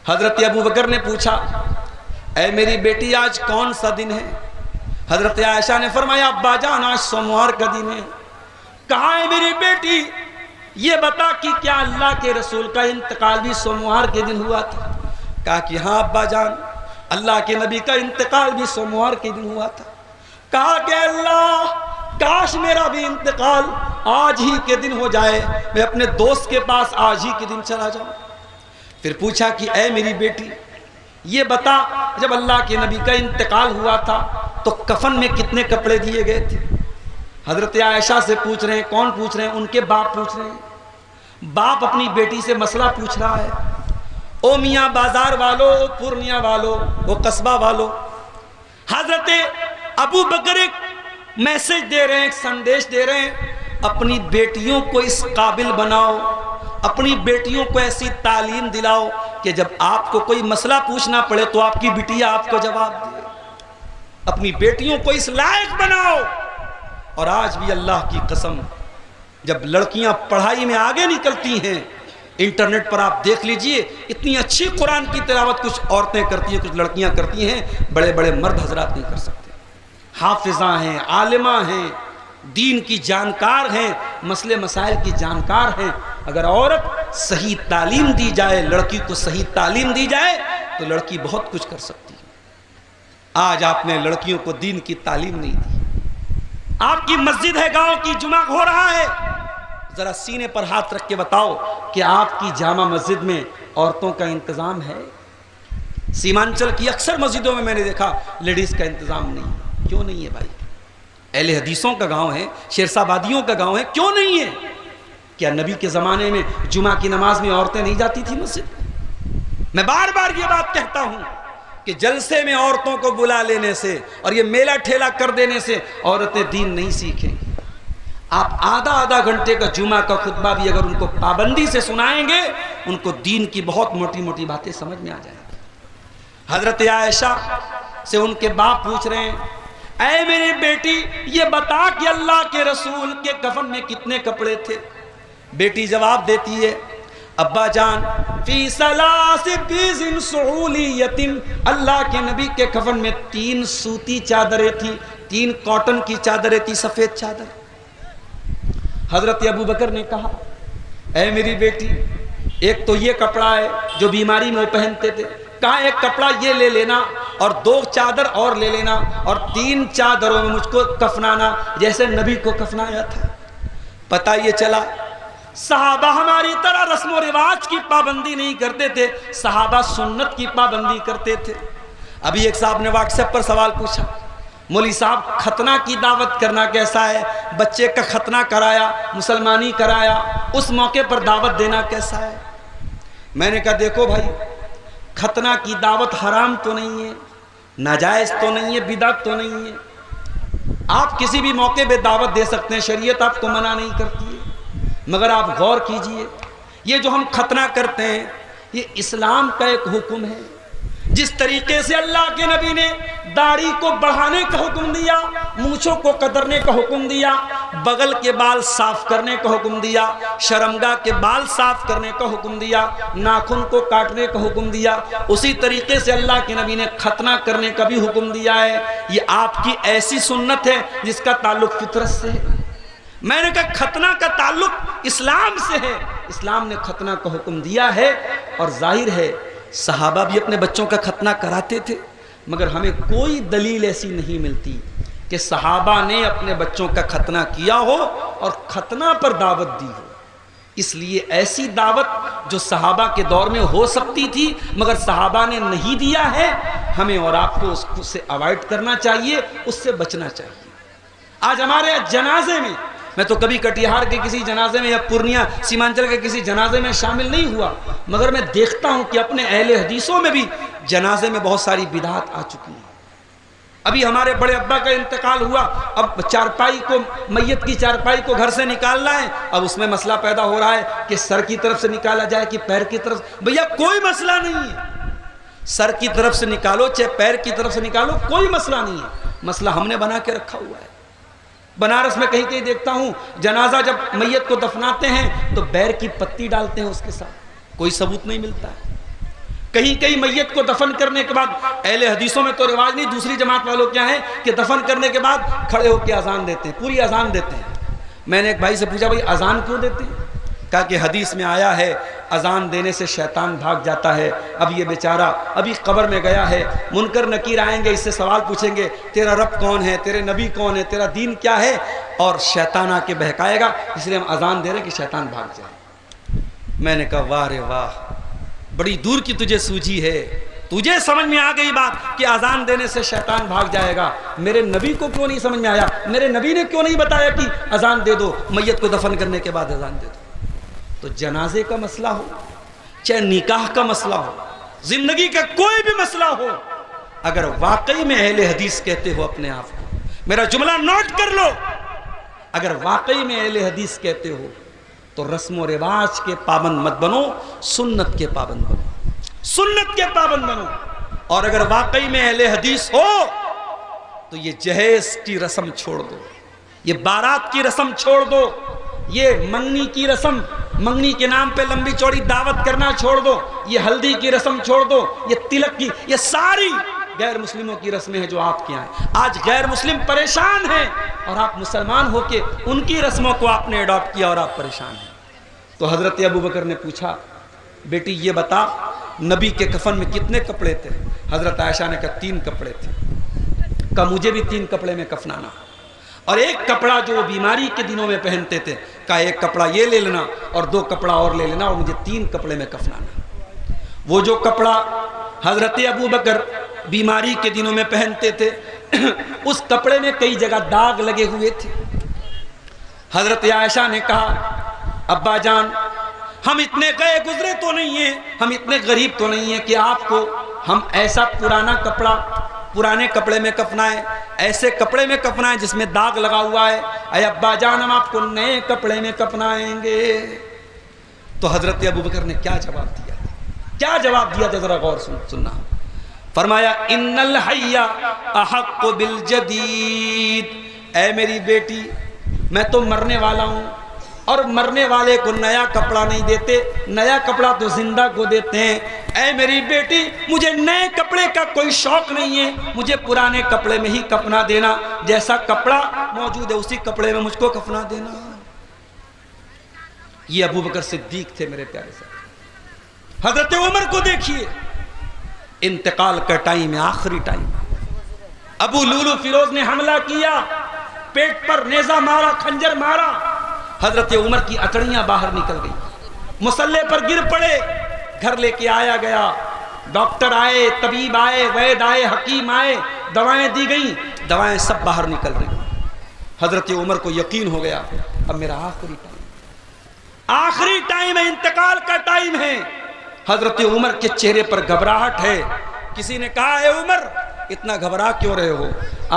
حضرت ابو بکر نے پوچھا اے میری بیٹی آج کون سا دن ہے. حضرت عائشہ نے فرمایا ابا جان آج سوموار کا دن ہے. کہاں ہے میری بیٹی, یہ بتا کہ کیا اللہ کے رسول کا انتقال بھی سوموار کے دن ہوا تھا. کہا کہ ہاں ابا جان اللہ کے نبی کا انتقال بھی سوموار کے دن ہوا تھا. کہا کہ اللہ کاش میرا بھی انتقال آج ہی کے دن ہو جائے, میں اپنے دوست کے پاس آج ہی کے دن چلا جاؤں. پھر پوچھا کہ اے میری بیٹی یہ بتا جب اللہ کے نبی کا انتقال ہوا تھا تو کفن میں کتنے کپڑے دیے گئے تھے. حضرت عائشہ سے پوچھ رہے ہیں. کون پوچھ رہے ہیں؟ ان کے باپ پوچھ رہے ہیں. باپ اپنی بیٹی سے مسئلہ پوچھ رہا ہے. او میاں بازار والو, او پورنیہ والو, او قصبہ والو. حضرت ابو بکر ایک میسج دے رہے ہیں, ایک سندیش دے رہے ہیں, اپنی بیٹیوں کو اس قابل بناؤ, اپنی بیٹیوں کو ایسی تعلیم دلاؤ کہ جب آپ کو کوئی مسئلہ پوچھنا پڑے تو آپ کی بیٹیاں آپ کو جواب دے. اپنی بیٹیوں کو اس لائق بناؤ. اور آج بھی اللہ کی قسم جب لڑکیاں پڑھائی میں آگے نکلتی ہیں, انٹرنیٹ پر آپ دیکھ لیجئے اتنی اچھی قرآن کی تلاوت کچھ عورتیں کرتی ہیں, کچھ لڑکیاں کرتی ہیں, بڑے بڑے مرد حضرات نہیں کر سکتے. حافظہ ہیں, عالمہ ہیں, دین کی جانکار ہیں, مسئلے مسائل کی جانکار ہیں. اگر عورت صحیح تعلیم دی جائے, لڑکی کو صحیح تعلیم دی جائے تو لڑکی بہت کچھ کر سکتی ہے. آج آپ نے لڑکیوں کو دین کی تعلیم نہیں دی. آپ کی مسجد ہے, گاؤں کی جمعہ ہو رہا ہے, ذرا سینے پر ہاتھ رکھ کے بتاؤ کہ آپ کی جامع مسجد میں عورتوں کا انتظام ہے؟ سیمانچل کی اکثر مسجدوں میں نے دیکھا لیڈیز کا انتظام نہیں. کیوں نہیں ہے بھائی؟ اہل حدیثوں کا گاؤں ہے, شیرسابادیوں کا گاؤں ہے, کیوں نہیں ہے؟ کیا نبی کے زمانے میں جمعہ کی نماز میں عورتیں نہیں جاتی تھی مسجد؟ میں بار بار یہ بات کہتا ہوں کہ جلسے میں عورتوں کو بلا لینے سے اور یہ میلہ ٹھیلا کر دینے سے عورتیں دین نہیں سیکھیں گی. آپ آدھا گھنٹے کا جمعہ کا خطبہ بھی اگر ان کو پابندی سے سنائیں گے, ان کو دین کی بہت موٹی موٹی باتیں سمجھ میں آ جائیں گی. حضرت عائشہ سے ان کے باپ پوچھ رہے ہیں اے میری بیٹی یہ بتا کہ اللہ کے رسول کے کفن میں کتنے کپڑے تھے؟ بیٹی جواب دیتی ہے ابا جان فی ثلاث بیض سعولیۃ، اللہ کے نبی کے کفن میں 3 سوتی چادریں تھیں، 3 کاٹن کی چادریں تھیں، سفید چادر۔ حضرت ابو بکر نے کہا اے میری بیٹی ایک تو یہ کپڑا ہے جو بیماری میں وہ پہنتے تھے، کہا ایک کپڑا یہ لے لینا اور 2 چادر اور لے لینا اور 3 چادروں میں مجھ کو کفنانا جیسے نبی کو کفنایا تھا۔ پتہ یہ چلا صحابہ ہماری طرح رسم و رواج کی پابندی نہیں کرتے تھے، صحابہ سنت کی پابندی کرتے تھے۔ ابھی ایک صاحب نے واٹس ایپ پر سوال پوچھا مولوی صاحب ختنہ کی دعوت کرنا کیسا ہے؟ بچے کا ختنہ کرایا، مسلمانی کرایا، اس موقع پر دعوت دینا کیسا ہے؟ میں نے کہا دیکھو بھائی ختنہ کی دعوت حرام تو نہیں ہے، ناجائز تو نہیں ہے، بدعت تو نہیں ہے، آپ کسی بھی موقع پہ دعوت دے سکتے ہیں، شریعت آپ کو منع نہیں کرتی ہے، مگر آپ غور کیجئے یہ جو ہم ختنہ کرتے ہیں یہ اسلام کا ایک حکم ہے۔ جس طریقے سے اللہ کے نبی نے داڑھی کو بڑھانے کا حکم دیا، مونچھوں کو قدرنے کا حکم دیا، بغل کے بال صاف کرنے کا حکم دیا، شرمگاہ کے بال صاف کرنے کا حکم دیا، ناخن کو کاٹنے کا حکم دیا، اسی طریقے سے اللہ کے نبی نے ختنہ کرنے کا بھی حکم دیا ہے۔ یہ آپ کی ایسی سنت ہے جس کا تعلق فطرت سے ہے۔ میں نے کہا ختنہ کا تعلق اسلام سے ہے، اسلام نے ختنہ کا حکم دیا ہے، اور ظاہر ہے صحابہ بھی اپنے بچوں کا ختنہ کراتے تھے، مگر ہمیں کوئی دلیل ایسی نہیں ملتی کہ صحابہ نے اپنے بچوں کا ختنہ کیا ہو اور ختنہ پر دعوت دی ہو۔ اس لیے ایسی دعوت جو صحابہ کے دور میں ہو سکتی تھی مگر صحابہ نے نہیں دیا ہے، ہمیں اور آپ کو اس سے اوائڈ کرنا چاہیے، اس سے بچنا چاہیے۔ آج ہمارے جنازے میں، میں تو کبھی کٹیہار کے کسی جنازے میں یا پورنیہ سیمانچل کے کسی جنازے میں شامل نہیں ہوا، مگر میں دیکھتا ہوں کہ اپنے اہل حدیثوں میں بھی جنازے میں بہت ساری بدعات آ چکی ہیں۔ ابھی ہمارے بڑے ابا کا انتقال ہوا، اب چارپائی کو، میت کی چارپائی کو گھر سے نکالنا ہے، اب اس میں مسئلہ پیدا ہو رہا ہے کہ سر کی طرف سے نکالا جائے کہ پیر کی طرف۔ بھیا کوئی مسئلہ نہیں ہے، سر کی طرف سے نکالو چاہے پیر کی طرف سے نکالو، کوئی مسئلہ نہیں ہے، مسئلہ ہم نے بنا کے رکھا ہوا ہے۔ بنارس میں کہیں کہیں دیکھتا ہوں جنازہ جب میت کو دفناتے ہیں تو بیر کی پتی ڈالتے ہیں اس کے ساتھ، کوئی ثبوت نہیں ملتا ہے۔ کہیں کہیں میت کو دفن کرنے کے بعد، اہل حدیثوں میں تو رواج نہیں، دوسری جماعت والوں کیا ہے کہ دفن کرنے کے بعد کھڑے ہو کے اذان دیتے ہیں، پوری اذان دیتے ہیں۔ میں نے ایک بھائی سے پوچھا بھائی اذان کیوں دیتے ہیں؟ کہا کہ حدیث میں آیا ہے اذان دینے سے شیطان بھاگ جاتا ہے۔ اب یہ بیچارہ ابھی قبر میں گیا ہے، منکر نکیر آئیں گے، اس سے سوال پوچھیں گے تیرا رب کون ہے، تیرے نبی کون ہے، تیرا دین کیا ہے، اور شیطان آ کے بہکائے گا، اس لیے ہم اذان دے رہے ہیں کہ شیطان بھاگ جائے۔ میں نے کہا واہ رے واہ، بڑی دور کی تجھے سوجھی ہے، تجھے سمجھ میں آ گئی بات کہ اذان دینے سے شیطان بھاگ جائے گا، میرے نبی کو کیوں نہیں سمجھ میں آیا؟ میرے نبی نے کیوں نہیں بتایا کہ اذان دے دو، میت کو دفن کرنے کے بعد اذان دے دو؟ تو جنازے کا مسئلہ ہو چاہے نکاح کا مسئلہ ہو، زندگی کا کوئی بھی مسئلہ ہو، اگر واقعی میں اہل حدیث کہتے ہو اپنے آپ کو، میرا جملہ نوٹ کر لو، اگر واقعی میں اہل حدیث کہتے ہو تو رسم و رواج کے پابند مت بنو، سنت کے پابند بنو، سنت کے پابند بنو۔ اور اگر واقعی میں اہل حدیث ہو تو یہ جہیز کی رسم چھوڑ دو، یہ بارات کی رسم چھوڑ دو، یہ منگنی کی رسم، منگنی کے نام پہ لمبی چوڑی دعوت کرنا چھوڑ دو، یہ ہلدی کی رسم چھوڑ دو، یہ تلک کی، یہ ساری غیر مسلموں کی رسمیں ہیں جو آپ کے یہاں ہیں۔ آج غیر مسلم پریشان ہیں اور آپ مسلمان ہو کے ان کی رسموں کو آپ نے اڈاپٹ کیا اور آپ پریشان ہیں۔ تو حضرت ابو بکر نے پوچھا بیٹی یہ بتا نبی کے کفن میں کتنے کپڑے تھے؟ حضرت عائشہ نے کہا 3 کپڑے تھے۔ کہا مجھے بھی 3 کپڑے میں کفنانا، اور ایک کپڑا جو بیماری کے دنوں میں پہنتے تھے، کہا ایک کپڑا یہ لے لینا اور 2 کپڑا اور لے لینا، اور مجھے 3 کپڑے میں کفنانا۔ وہ جو کپڑا حضرت ابو بکر بیماری کے دنوں میں پہنتے تھے، اس کپڑے میں کئی جگہ داغ لگے ہوئے تھے۔ حضرت عائشہ نے کہا ابا جان ہم اتنے گئے گزرے تو نہیں ہیں، ہم اتنے غریب تو نہیں ہیں کہ آپ کو ہم ایسا پرانا کپڑا پرانے کپڑے میں کفنائیں، ایسے کپڑے میں کفنائیں جس میں داغ لگا ہوا ہے، اے ابا جان ہم آپ کو نئے کپڑے میں کفنائیں گے۔ تو حضرت ابو بکر نے کیا جواب دیا، کیا جواب دیا تھا، ذرا غور سننا۔ فرمایا ان الحی احق بالجدید، اے میری بیٹی میں تو مرنے والا ہوں، اور مرنے والے کو نیا کپڑا نہیں دیتے، نیا کپڑا تو زندہ کو دیتے ہیں۔ اے میری بیٹی مجھے نئے کپڑے کا کوئی شوق نہیں ہے، مجھے پرانے کپڑے میں ہی کفنا دینا، جیسا کپڑا موجود ہے اسی کپڑے میں مجھ کو کفنا دینا۔ یہ ابو بکر صدیق تھے میرے پیارے صاحب۔ حضرت عمر کو دیکھیے، انتقال کا ٹائم ہے، آخری ٹائم۔ ابو لولو فیروز نے حملہ کیا، پیٹ پر نیزہ مارا، خنجر مارا، حضرت عمر کی اٹڑیاں باہر نکل گئی، مصلے پر گر پڑے، گھر لے کے آیا گیا، ڈاکٹر آئے، طبیب آئے، وید آئے، حکیم آئے، دوائیں دی گئیں، دوائیں سب باہر نکل رہی۔ حضرت عمر کو یقین ہو گیا اب میرا آخری ٹائم ہے، انتقال کا ٹائم ہے۔ حضرت عمر کے چہرے پر گھبراہٹ ہے۔ کسی نے کہا اے عمر اتنا گھبرا کیوں رہے ہو؟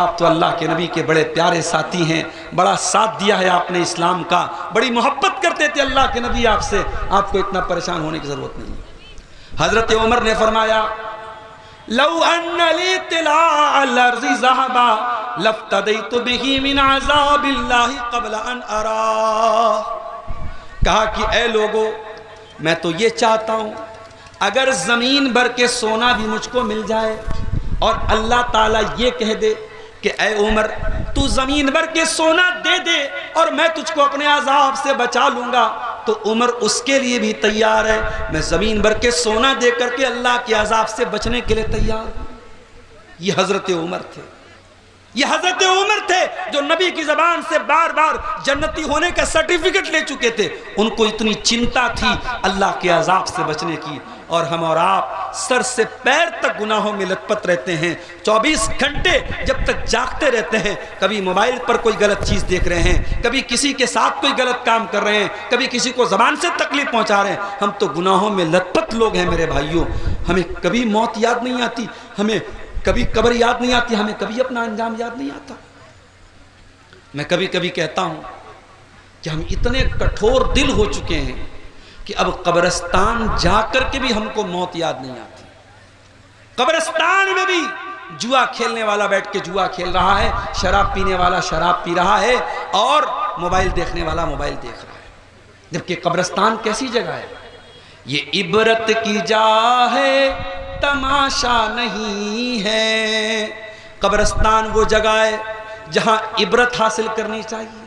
آپ تو اللہ کے نبی کے بڑے پیارے ساتھی ہیں، بڑا ساتھ دیا ہے آپ نے اسلام کا، بڑی محبت کرتے تھے اللہ کے نبی آپ سے، آپ کو اتنا پریشان ہونے کی ضرورت نہیں۔ حضرت عمر نے فرمایا لو ان لی طلاع الارض ذهبا لافتدیت به من عذاب اللہ قبل ان اراه۔ کہا کہ اے لوگو میں تو یہ چاہتا ہوں اگر زمین بھر کے سونا بھی مجھ کو مل جائے اور اللہ تعالیٰ یہ کہہ دے کہ اے عمر تو زمین بھر کے سونا دے دے اور میں تجھ کو اپنے عذاب سے بچا لوں گا، تو عمر اس کے لیے بھی تیار ہے، میں زمین بھر کے سونا دے کر کے اللہ کے عذاب سے بچنے کے لیے تیار ہوں۔ یہ حضرت عمر تھے، یہ حضرت عمر تھے جو نبی کی زبان سے بار بار جنتی ہونے کا سرٹیفکیٹ لے چکے تھے۔ ان کو اتنی چنتا تھی اللہ کے عذاب سے بچنے کی، اور ہم اور آپ سر سے پیر تک گناہوں میں لت پت رہتے ہیں، 24 گھنٹے جب تک جاگتے رہتے ہیں، کبھی موبائل پر کوئی غلط چیز دیکھ رہے ہیں، کبھی کسی کے ساتھ کوئی غلط کام کر رہے ہیں، کبھی کسی کو زبان سے تکلیف پہنچا رہے ہیں۔ ہم تو گناہوں میں لت پت لوگ ہیں میرے بھائیوں۔ ہمیں کبھی موت یاد نہیں آتی، ہمیں کبھی قبر یاد نہیں آتی، ہمیں کبھی اپنا انجام یاد نہیں آتا۔ میں کبھی کبھی کہتا ہوں کہ ہم اتنے کٹھور دل ہو چکے ہیں کہ اب قبرستان جا کر کے بھی ہم کو موت یاد نہیں آتی۔ قبرستان میں بھی جوا کھیلنے والا بیٹھ کے جوا کھیل رہا ہے، شراب پینے والا شراب پی رہا ہے، اور موبائل دیکھنے والا موبائل دیکھ رہا ہے، جبکہ قبرستان کیسی جگہ ہے؟ یہ عبرت کی جا ہے، تماشا نہیں ہے۔ قبرستان وہ جگہ ہے جہاں عبرت حاصل کرنی چاہیے۔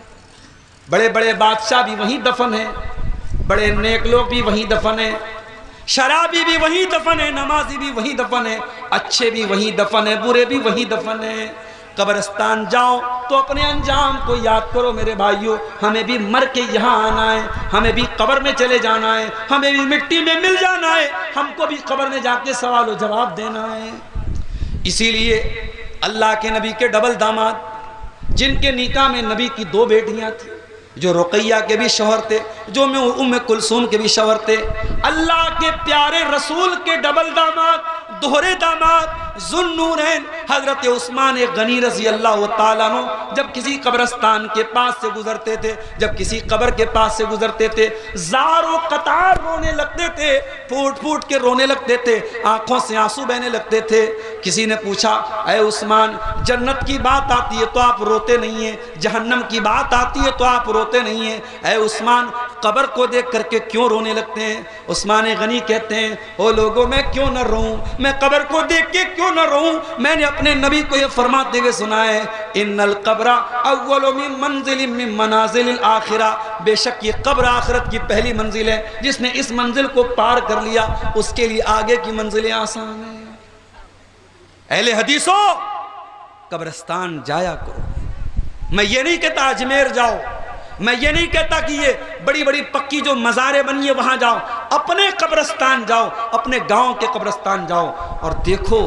بڑے بڑے بادشاہ بھی وہیں دفن ہیں، بڑے نیک لوگ بھی وہیں دفن ہیں، شرابی بھی وہیں دفن ہیں، نمازی بھی وہیں دفن ہیں، اچھے بھی وہیں دفن ہیں، برے بھی وہیں دفن ہیں۔ قبرستان جاؤ تو اپنے انجام کو یاد کرو میرے بھائیوں، ہمیں بھی مر کے یہاں آنا ہے، ہمیں بھی قبر میں چلے جانا ہے، ہمیں بھی مٹی میں مل جانا ہے، ہم کو بھی قبر میں جا کے سوال و جواب دینا ہے۔ اسی لیے اللہ کے نبی کے ڈبل داماد، جن کے نکاح میں نبی کی 2 بیٹیاں تھیں، جو رقیہ کے بھی شوہر تھے، جو ام کلثوم کے بھی شوہر تھے، اللہ کے پیارے رسول کے ڈبل داماد، دوہرے داماد، ذوالنورین حضرت عثمان غنی رضی اللہ تعالیٰ عنہ جب کسی قبرستان کے پاس سے گزرتے تھے، جب کسی قبر کے پاس سے گزرتے تھے، زار و قطار رونے لگتے تھے، پھوٹ پھوٹ کے رونے لگتے تھے، آنکھوں سے آنسو بہنے لگتے تھے۔ کسی نے پوچھا اے عثمان جنت کی بات آتی ہے تو آپ روتے نہیں ہیں، جہنم کی بات آتی ہے تو آپ روتے نہیں ہیں، اے عثمان قبر کو دیکھ کر کے کیوں رونے لگتے ہیں؟ عثمان غنی کہتے ہیں او لوگوں میں کیوں نہ روؤں، میں قبر کو دیکھ کے کیوں نہ روؤں؟ میں نے اپنے نبی کو یہ فرماتے ہوئے سنا ہے ان القبر اول من منزل من منازل الاخرہ، بے شک یہ قبر آخرت کی پہلی منزل ہے، جس نے اس منزل کو پار کر لیا اس کے لیے آگے کی منزلیں آسان ہیں۔ اہل حدیثوں قبرستان جایا کرو۔ میں یہ نہیں کہتا اجمیر جاؤ، میں یہ نہیں کہتا کہ یہ بڑی بڑی پکی جو مزاریں بنی ہیں وہاں جاؤ، اپنے قبرستان جاؤ، اپنے گاؤں کے قبرستان جاؤ اور دیکھو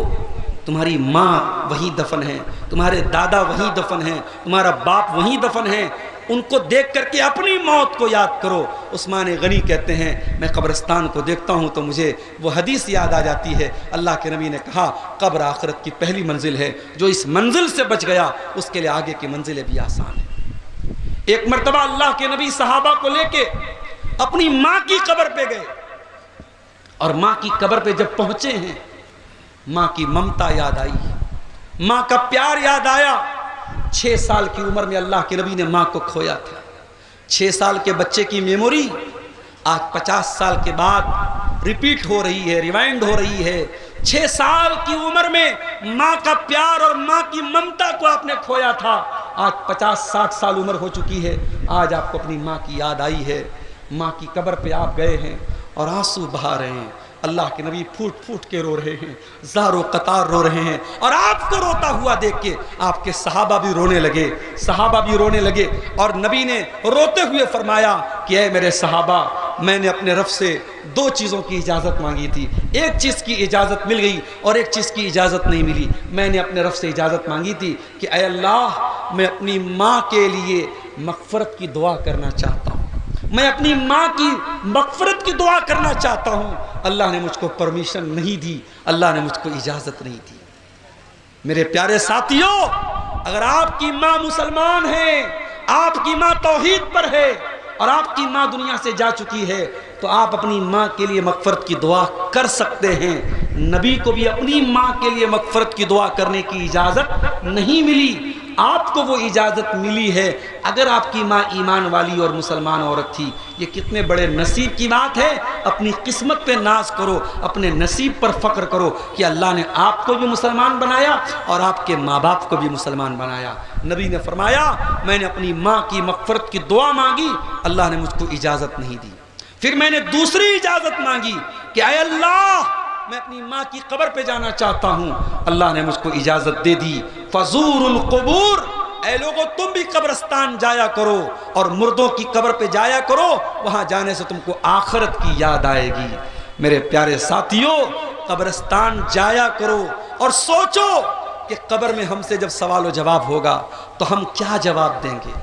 تمہاری ماں وہیں دفن ہے، تمہارے دادا وہیں دفن ہیں، تمہارا باپ وہیں دفن ہے، ان کو دیکھ کر کے اپنی موت کو یاد کرو۔ عثمان غنی کہتے ہیں میں قبرستان کو دیکھتا ہوں تو مجھے وہ حدیث یاد آ جاتی ہے، اللہ کے نبی نے کہا قبر آخرت کی پہلی منزل ہے، جو اس منزل سے بچ گیا اس کے لیے آگے کی منزلیں بھی آسان ہیں۔ ایک مرتبہ اللہ کے نبی صحابہ کو لے کے اپنی ماں کی قبر پہ گئے، اور ماں کی قبر پہ جب پہنچے ہیں ماں کی ممتا یاد آئی، ماں کا پیار یاد آیا۔ 6 سال کی عمر میں اللہ کے نبی نے ماں کو کھویا تھا۔ 6 سال کے بچے کی میموری آج 50 سال کے بعد ریپیٹ ہو رہی ہے، ریوائنڈ ہو رہی ہے۔ 6 سال کی عمر میں ماں کا پیار اور ماں کی ممتا کو آپ نے کھویا تھا، آج 50-60 سال عمر ہو چکی ہے، آج آپ کو اپنی ماں کی یاد آئی ہے۔ ماں کی قبر پہ آپ گئے ہیں اور آنسو بہا رہے ہیں، اللہ کے نبی پھوٹ پھوٹ کے رو رہے ہیں، زار و قطار رو رہے ہیں، اور آپ کو روتا ہوا دیکھ کے آپ کے صحابہ بھی رونے لگے، صحابہ بھی رونے لگے۔ اور نبی نے روتے ہوئے فرمایا کہ اے میرے صحابہ، میں نے اپنے رب سے 2 چیزوں کی اجازت مانگی تھی، ایک چیز کی اجازت مل گئی اور ایک چیز کی اجازت نہیں ملی۔ میں نے اپنے رب سے اجازت مانگی تھی کہ اے اللہ، میں اپنی ماں کے لیے مغفرت کی دعا کرنا چاہتا ہوں، میں اپنی ماں کی مغفرت کی دعا کرنا چاہتا ہوں۔ اللہ نے مجھ کو پرمیشن نہیں دی، اللہ نے مجھ کو اجازت نہیں دی۔ میرے پیارے ساتھیوں، اگر آپ کی ماں مسلمان ہے، آپ کی ماں توحید پر ہے اور آپ کی ماں دنیا سے جا چکی ہے، تو آپ اپنی ماں کے لیے مغفرت کی دعا کر سکتے ہیں۔ نبی کو بھی اپنی ماں کے لیے مغفرت کی دعا کرنے کی اجازت نہیں ملی، آپ کو وہ اجازت ملی ہے اگر آپ کی ماں ایمان والی اور مسلمان عورت تھی۔ یہ کتنے بڑے نصیب کی بات ہے۔ اپنی قسمت پہ ناز کرو، اپنے نصیب پر فخر کرو کہ اللہ نے آپ کو بھی مسلمان بنایا اور آپ کے ماں باپ کو بھی مسلمان بنایا۔ نبی نے فرمایا میں نے اپنی ماں کی مغفرت کی دعا مانگی، اللہ نے مجھ کو اجازت نہیں دی۔ پھر میں نے دوسری اجازت مانگی کہ اے اللہ، میں اپنی ماں کی قبر پہ جانا چاہتا ہوں، اللہ نے مجھ کو اجازت دے دی۔ فزور القبور، اے لوگو تم بھی قبرستان جایا کرو اور مردوں کی قبر پہ جایا کرو، وہاں جانے سے تم کو آخرت کی یاد آئے گی۔ میرے پیارے ساتھیوں، قبرستان جایا کرو اور سوچو کہ قبر میں ہم سے جب سوال و جواب ہوگا تو ہم کیا جواب دیں گے۔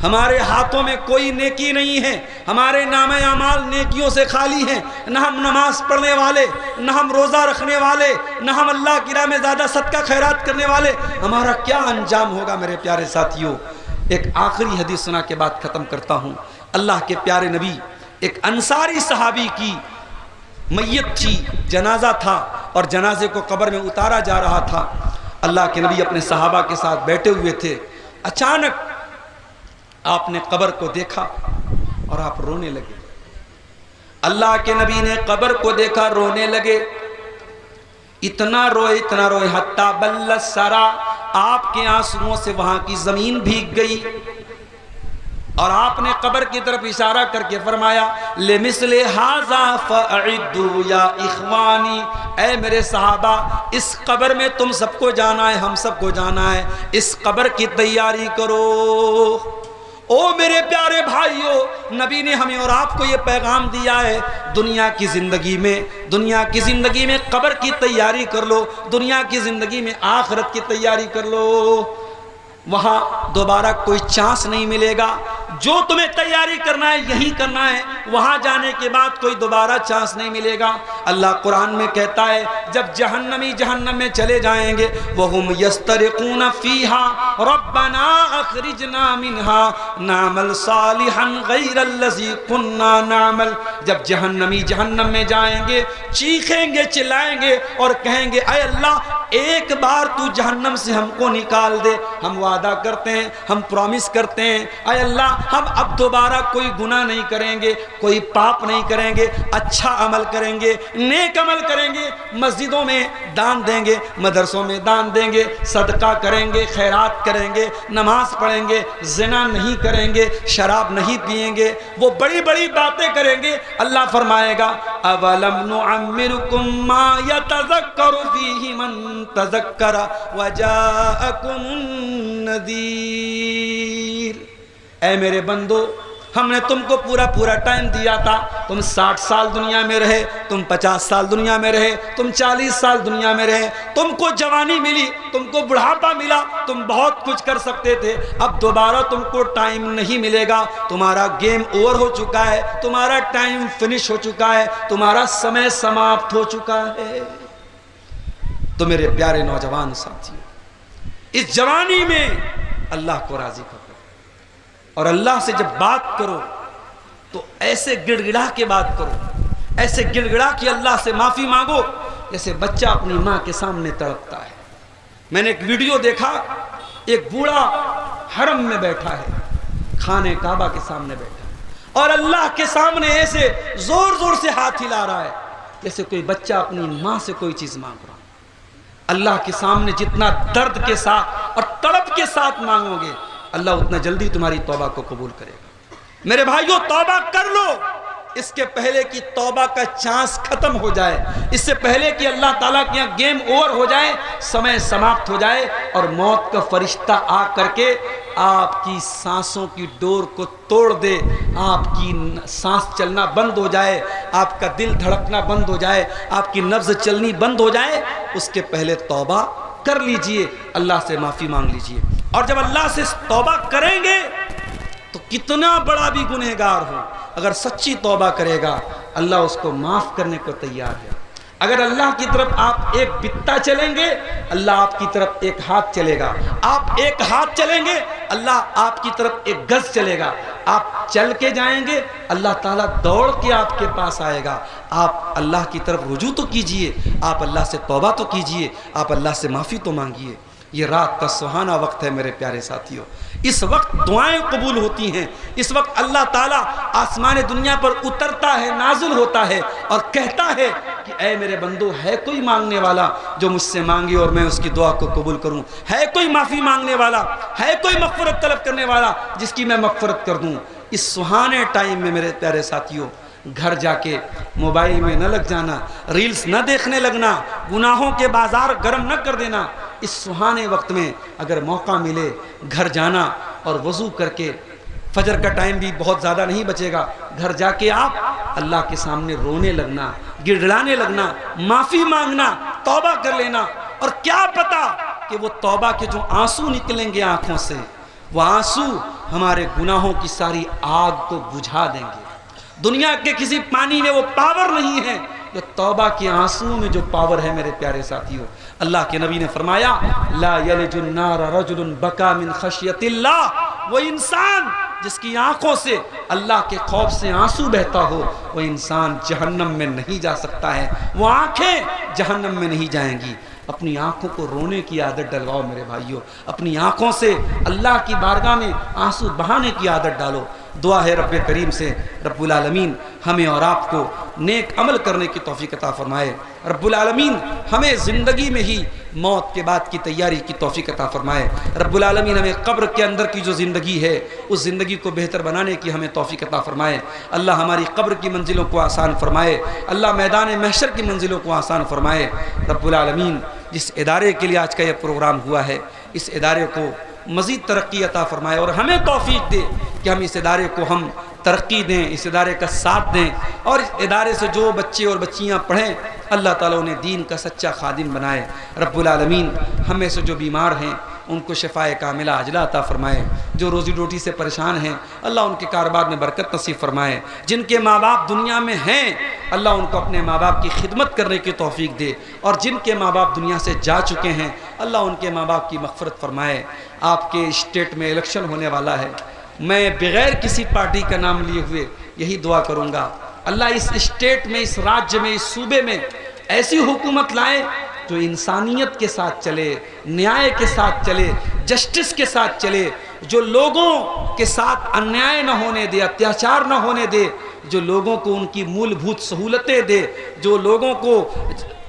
ہمارے ہاتھوں میں کوئی نیکی نہیں ہے، ہمارے نام اعمال نیکیوں سے خالی ہیں، نہ ہم نماز پڑھنے والے، نہ ہم روزہ رکھنے والے، نہ ہم اللہ کی راہ میں زیادہ صدقہ خیرات کرنے والے۔ ہمارا کیا انجام ہوگا میرے پیارے ساتھیوں؟ ایک آخری حدیث سنا کے بعد ختم کرتا ہوں۔ اللہ کے پیارے نبی، ایک انصاری صحابی کی میت تھی، جنازہ تھا اور جنازے کو قبر میں اتارا جا رہا تھا۔ اللہ کے نبی اپنے صحابہ کے ساتھ بیٹھے ہوئے تھے، اچانک آپ نے قبر کو دیکھا اور آپ رونے لگے۔ اللہ کے نبی نے قبر کو دیکھا، رونے لگے، اتنا روئے حتیٰ بل الثری، آپ کے آنسوؤں سے وہاں کی زمین بھیگ گئی اور آپ نے قبر کی طرف اشارہ کر کے فرمایا لمثل ھذا فاعدوا یا اخوانی، اے میرے صحابہ، اس قبر میں تم سب کو جانا ہے، ہم سب کو جانا ہے، اس قبر کی تیاری کرو۔ او میرے پیارے بھائیوں، نبی نے ہمیں اور آپ کو یہ پیغام دیا ہے، دنیا کی زندگی میں قبر کی تیاری کر لو، دنیا کی زندگی میں آخرت کی تیاری کر لو، وہاں دوبارہ کوئی چانس نہیں ملے گا۔ جو تمہیں تیاری کرنا ہے یہی کرنا ہے، وہاں جانے کے بعد کوئی دوبارہ چانس نہیں ملے گا۔ اللہ قرآن میں کہتا ہے جب جہنمی جہنم میں چلے جائیں گے، وَهُمْ يَسْتَرِقُونَ فِيهَا رَبَّنَا أَخْرِجْنَا مِنْهَا نَعْمَلْ صَالِحًا غَيْرَ الَّذِي كُنَّا نَعْمَلْ، جب جہنمی جہنم میں جائیں گے، چیخیں گے، چلائیں گے اور کہیں گے اے اللہ ایک بار تو جہنم سے ہم کو نکال دے، ہم وعدہ کرتے ہیں، ہم پرومس کرتے ہیں اے اللہ ہم اب دوبارہ کوئی گناہ نہیں کریں گے، کوئی پاپ نہیں کریں گے، اچھا عمل کریں گے، نیک عمل کریں گے، مسجدوں میں دان دیں گے، مدرسوں میں دان دیں گے، صدقہ کریں گے، خیرات کریں گے، نماز پڑھیں گے، زنا نہیں کریں گے، شراب نہیں پئیں گے، وہ بڑی بڑی باتیں کریں گے۔ اللہ فرمائے گا اولم نعمرکم ما یتذکر فیہ من تذکر وجاءکم النذیر، اے میرے بندو ہم نے تم کو پورا ٹائم دیا تھا، تم 60 سال دنیا میں رہے، تم 50 سال دنیا میں رہے، تم 40 سال دنیا میں رہے، تم کو جوانی ملی، تم کو بڑھاپا ملا، تم بہت کچھ کر سکتے تھے، اب دوبارہ تم کو ٹائم نہیں ملے گا، تمہارا گیم اوور ہو چکا ہے، تمہارا ٹائم فنش ہو چکا ہے، تمہارا سمے سماپت ہو چکا ہے۔ تو میرے پیارے نوجوان ساتھی، اس جوانی میں اللہ کو راضی کرو اور اللہ سے جب بات کرو تو ایسے گڑ گڑا کے بات کرو، ایسے گڑ گڑا کے اللہ سے معافی مانگو جیسے بچہ اپنی ماں کے سامنے تڑپتا ہے۔ میں نے ایک ویڈیو دیکھا، ایک بوڑھا حرم میں بیٹھا ہے، خانہ کعبہ کے سامنے بیٹھا ہے، اور اللہ کے سامنے ایسے زور زور سے ہاتھ ہلا رہا ہے جیسے کوئی بچہ اپنی ماں سے کوئی چیز مانگ رہا۔ اللہ کے سامنے جتنا درد کے ساتھ اور تڑپ کے ساتھ مانگو گے، اللہ اتنا جلدی تمہاری توبہ کو قبول کرے گا۔ میرے بھائیو، توبہ کر لو، اس کے پہلے کہ توبہ کا چانس ختم ہو جائے، اس سے پہلے کہ اللہ تعالیٰ کے یہاں گیم اوور ہو جائے، سمے سماپت ہو جائے اور موت کا فرشتہ آ کر کے آپ کی سانسوں کی ڈور کو توڑ دے، آپ کی سانس چلنا بند ہو جائے، آپ کا دل دھڑکنا بند ہو جائے، آپ کی نبض چلنی بند ہو جائے، اس کے پہلے توبہ کر لیجئے، اللہ سے معافی مانگ لیجئے۔ اور جب اللہ سے توبہ کریں گے تو کتنا بڑا بھی گنہگار ہو، اگر سچی توبہ کرے گا اللہ اس کو معاف کرنے کو تیار ہے۔ اگر اللہ کی طرف آپ ایک بتا چلیں گے، اللہ آپ کی طرف ایک ہاتھ چلے گا۔ آپ ایک ہاتھ چلیں گے، اللہ آپ کی طرف ایک گز چلے گا۔ آپ چل کے جائیں گے، اللہ تعالیٰ دوڑ کے آپ کے پاس آئے گا۔ آپ اللہ کی طرف رجوع تو کیجئے، آپ اللہ سے توبہ تو کیجئے، آپ اللہ سے معافی تو مانگیے۔ یہ رات کا سہانا وقت ہے میرے پیارے ساتھیوں، اس وقت دعائیں قبول ہوتی ہیں، اس وقت اللہ تعالیٰ آسمان دنیا پر اترتا ہے، نازل ہوتا ہے اور کہتا ہے کہ اے میرے بندو، ہے کوئی مانگنے والا جو مجھ سے مانگے اور میں اس کی دعا کو قبول کروں؟ ہے کوئی معافی مانگنے والا؟ ہے کوئی مغفرت طلب کرنے والا جس کی میں مغفرت کر دوں؟ اس سہانے ٹائم میں میرے پیارے ساتھیوں، گھر جا کے موبائل میں نہ لگ جانا، ریلز نہ دیکھنے لگنا، گناہوں کے بازار گرم نہ کر دینا۔ اس سہانے وقت میں اگر موقع ملے گھر جانا اور وضو کر کے، فجر کا ٹائم بھی بہت زیادہ نہیں بچے گا، گھر جا کے آپ اللہ کے سامنے رونے لگنا، گڑگڑانے لگنا، معافی مانگنا، توبہ کر لینا۔ اور کیا پتا کہ وہ توبہ کے جو آنسو نکلیں گے آنکھوں سے، وہ آنسو ہمارے گناہوں کی ساری آگ کو بجھا دیں گے۔ دنیا کے کسی پانی میں وہ پاور نہیں ہے جو توبہ کے آنسو میں جو پاور ہے میرے پیارے ساتھیوں۔ اللہ کے نبی نے فرمایا، لا یلج النار رجل بکا من خشیت اللہ، وہ انسان جس کی آنکھوں سے اللہ کے خوف سے آنسو بہتا ہو، وہ انسان جہنم میں نہیں جا سکتا ہے، وہ آنکھیں جہنم میں نہیں جائیں گی۔ اپنی آنکھوں کو رونے کی عادت ڈلواؤ میرے بھائیوں، اپنی آنکھوں سے اللہ کی بارگاہ میں آنسو بہانے کی عادت ڈالو۔ دعا ہے رب کریم سے رب العالمین ہمیں اور آپ کو نیک عمل کرنے کی توفیق عطا فرمائے۔ رب العالمین ہمیں زندگی میں ہی موت کے بعد کی تیاری کی توفیق عطا فرمائے۔ رب العالمین ہمیں قبر کے اندر کی جو زندگی ہے اس زندگی کو بہتر بنانے کی ہمیں توفیق عطا فرمائے۔ اللہ ہماری قبر کی منزلوں کو آسان فرمائے، اللہ میدان محشر کی منزلوں کو آسان فرمائے۔ رب العالمین جس ادارے کے لیے آج کا یہ پروگرام ہوا ہے، اس ادارے کو مزید ترقی عطا فرمائے اور ہمیں توفیق دے کہ ہم اس ادارے کو ہم ترقی دیں، اس ادارے کا ساتھ دیں، اور اس ادارے سے جو بچے اور بچیاں پڑھیں اللہ تعالیٰ انہیں دین کا سچا خادم بنائے۔ رب العالمین ہم میں سے جو بیمار ہیں ان کو شفائے کاملہ عاجلہ عطا فرمائے، جو روزی روٹی سے پریشان ہیں اللہ ان کے کاروبار میں برکت نصیب فرمائے، جن کے ماں باپ دنیا میں ہیں اللہ ان کو اپنے ماں باپ کی خدمت کرنے کی توفیق دے، اور جن کے ماں باپ دنیا سے جا چکے ہیں اللہ ان کے ماں باپ کی مغفرت فرمائے۔ آپ کے اسٹیٹ میں الیکشن ہونے والا ہے، میں بغیر کسی پارٹی کا نام لیے ہوئے یہی دعا کروں گا، اللہ اس اسٹیٹ میں، اس راجیہ میں، اس صوبے میں ایسی حکومت لائے جو انسانیت کے ساتھ چلے، نیائے کے ساتھ چلے، جسٹس کے ساتھ چلے، جو لوگوں کے ساتھ انیائے نہ ہونے دے، اتیاچار نہ ہونے دے، جو لوگوں کو ان کی مول بھوت سہولتیں دے، جو لوگوں کو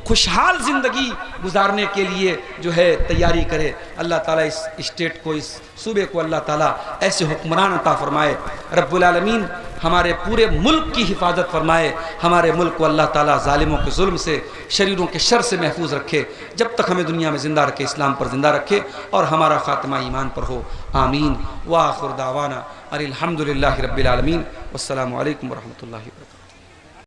خوشحال زندگی گزارنے کے لیے جو ہے تیاری کرے۔ اللہ تعالیٰ اس اسٹیٹ کو، اس صوبے کو اللہ تعالیٰ ایسے حکمران عطا فرمائے۔ رب العالمین ہمارے پورے ملک کی حفاظت فرمائے، ہمارے ملک کو اللہ تعالیٰ ظالموں کے ظلم سے، شریروں کے شر سے محفوظ رکھے، جب تک ہمیں دنیا میں زندہ رکھے اسلام پر زندہ رکھے اور ہمارا خاتمہ ایمان پر ہو، آمین۔ وآخر دعوانا الحمدللہ رب العالمین، والسلام علیکم ورحمۃ اللہ وبرکاتہ۔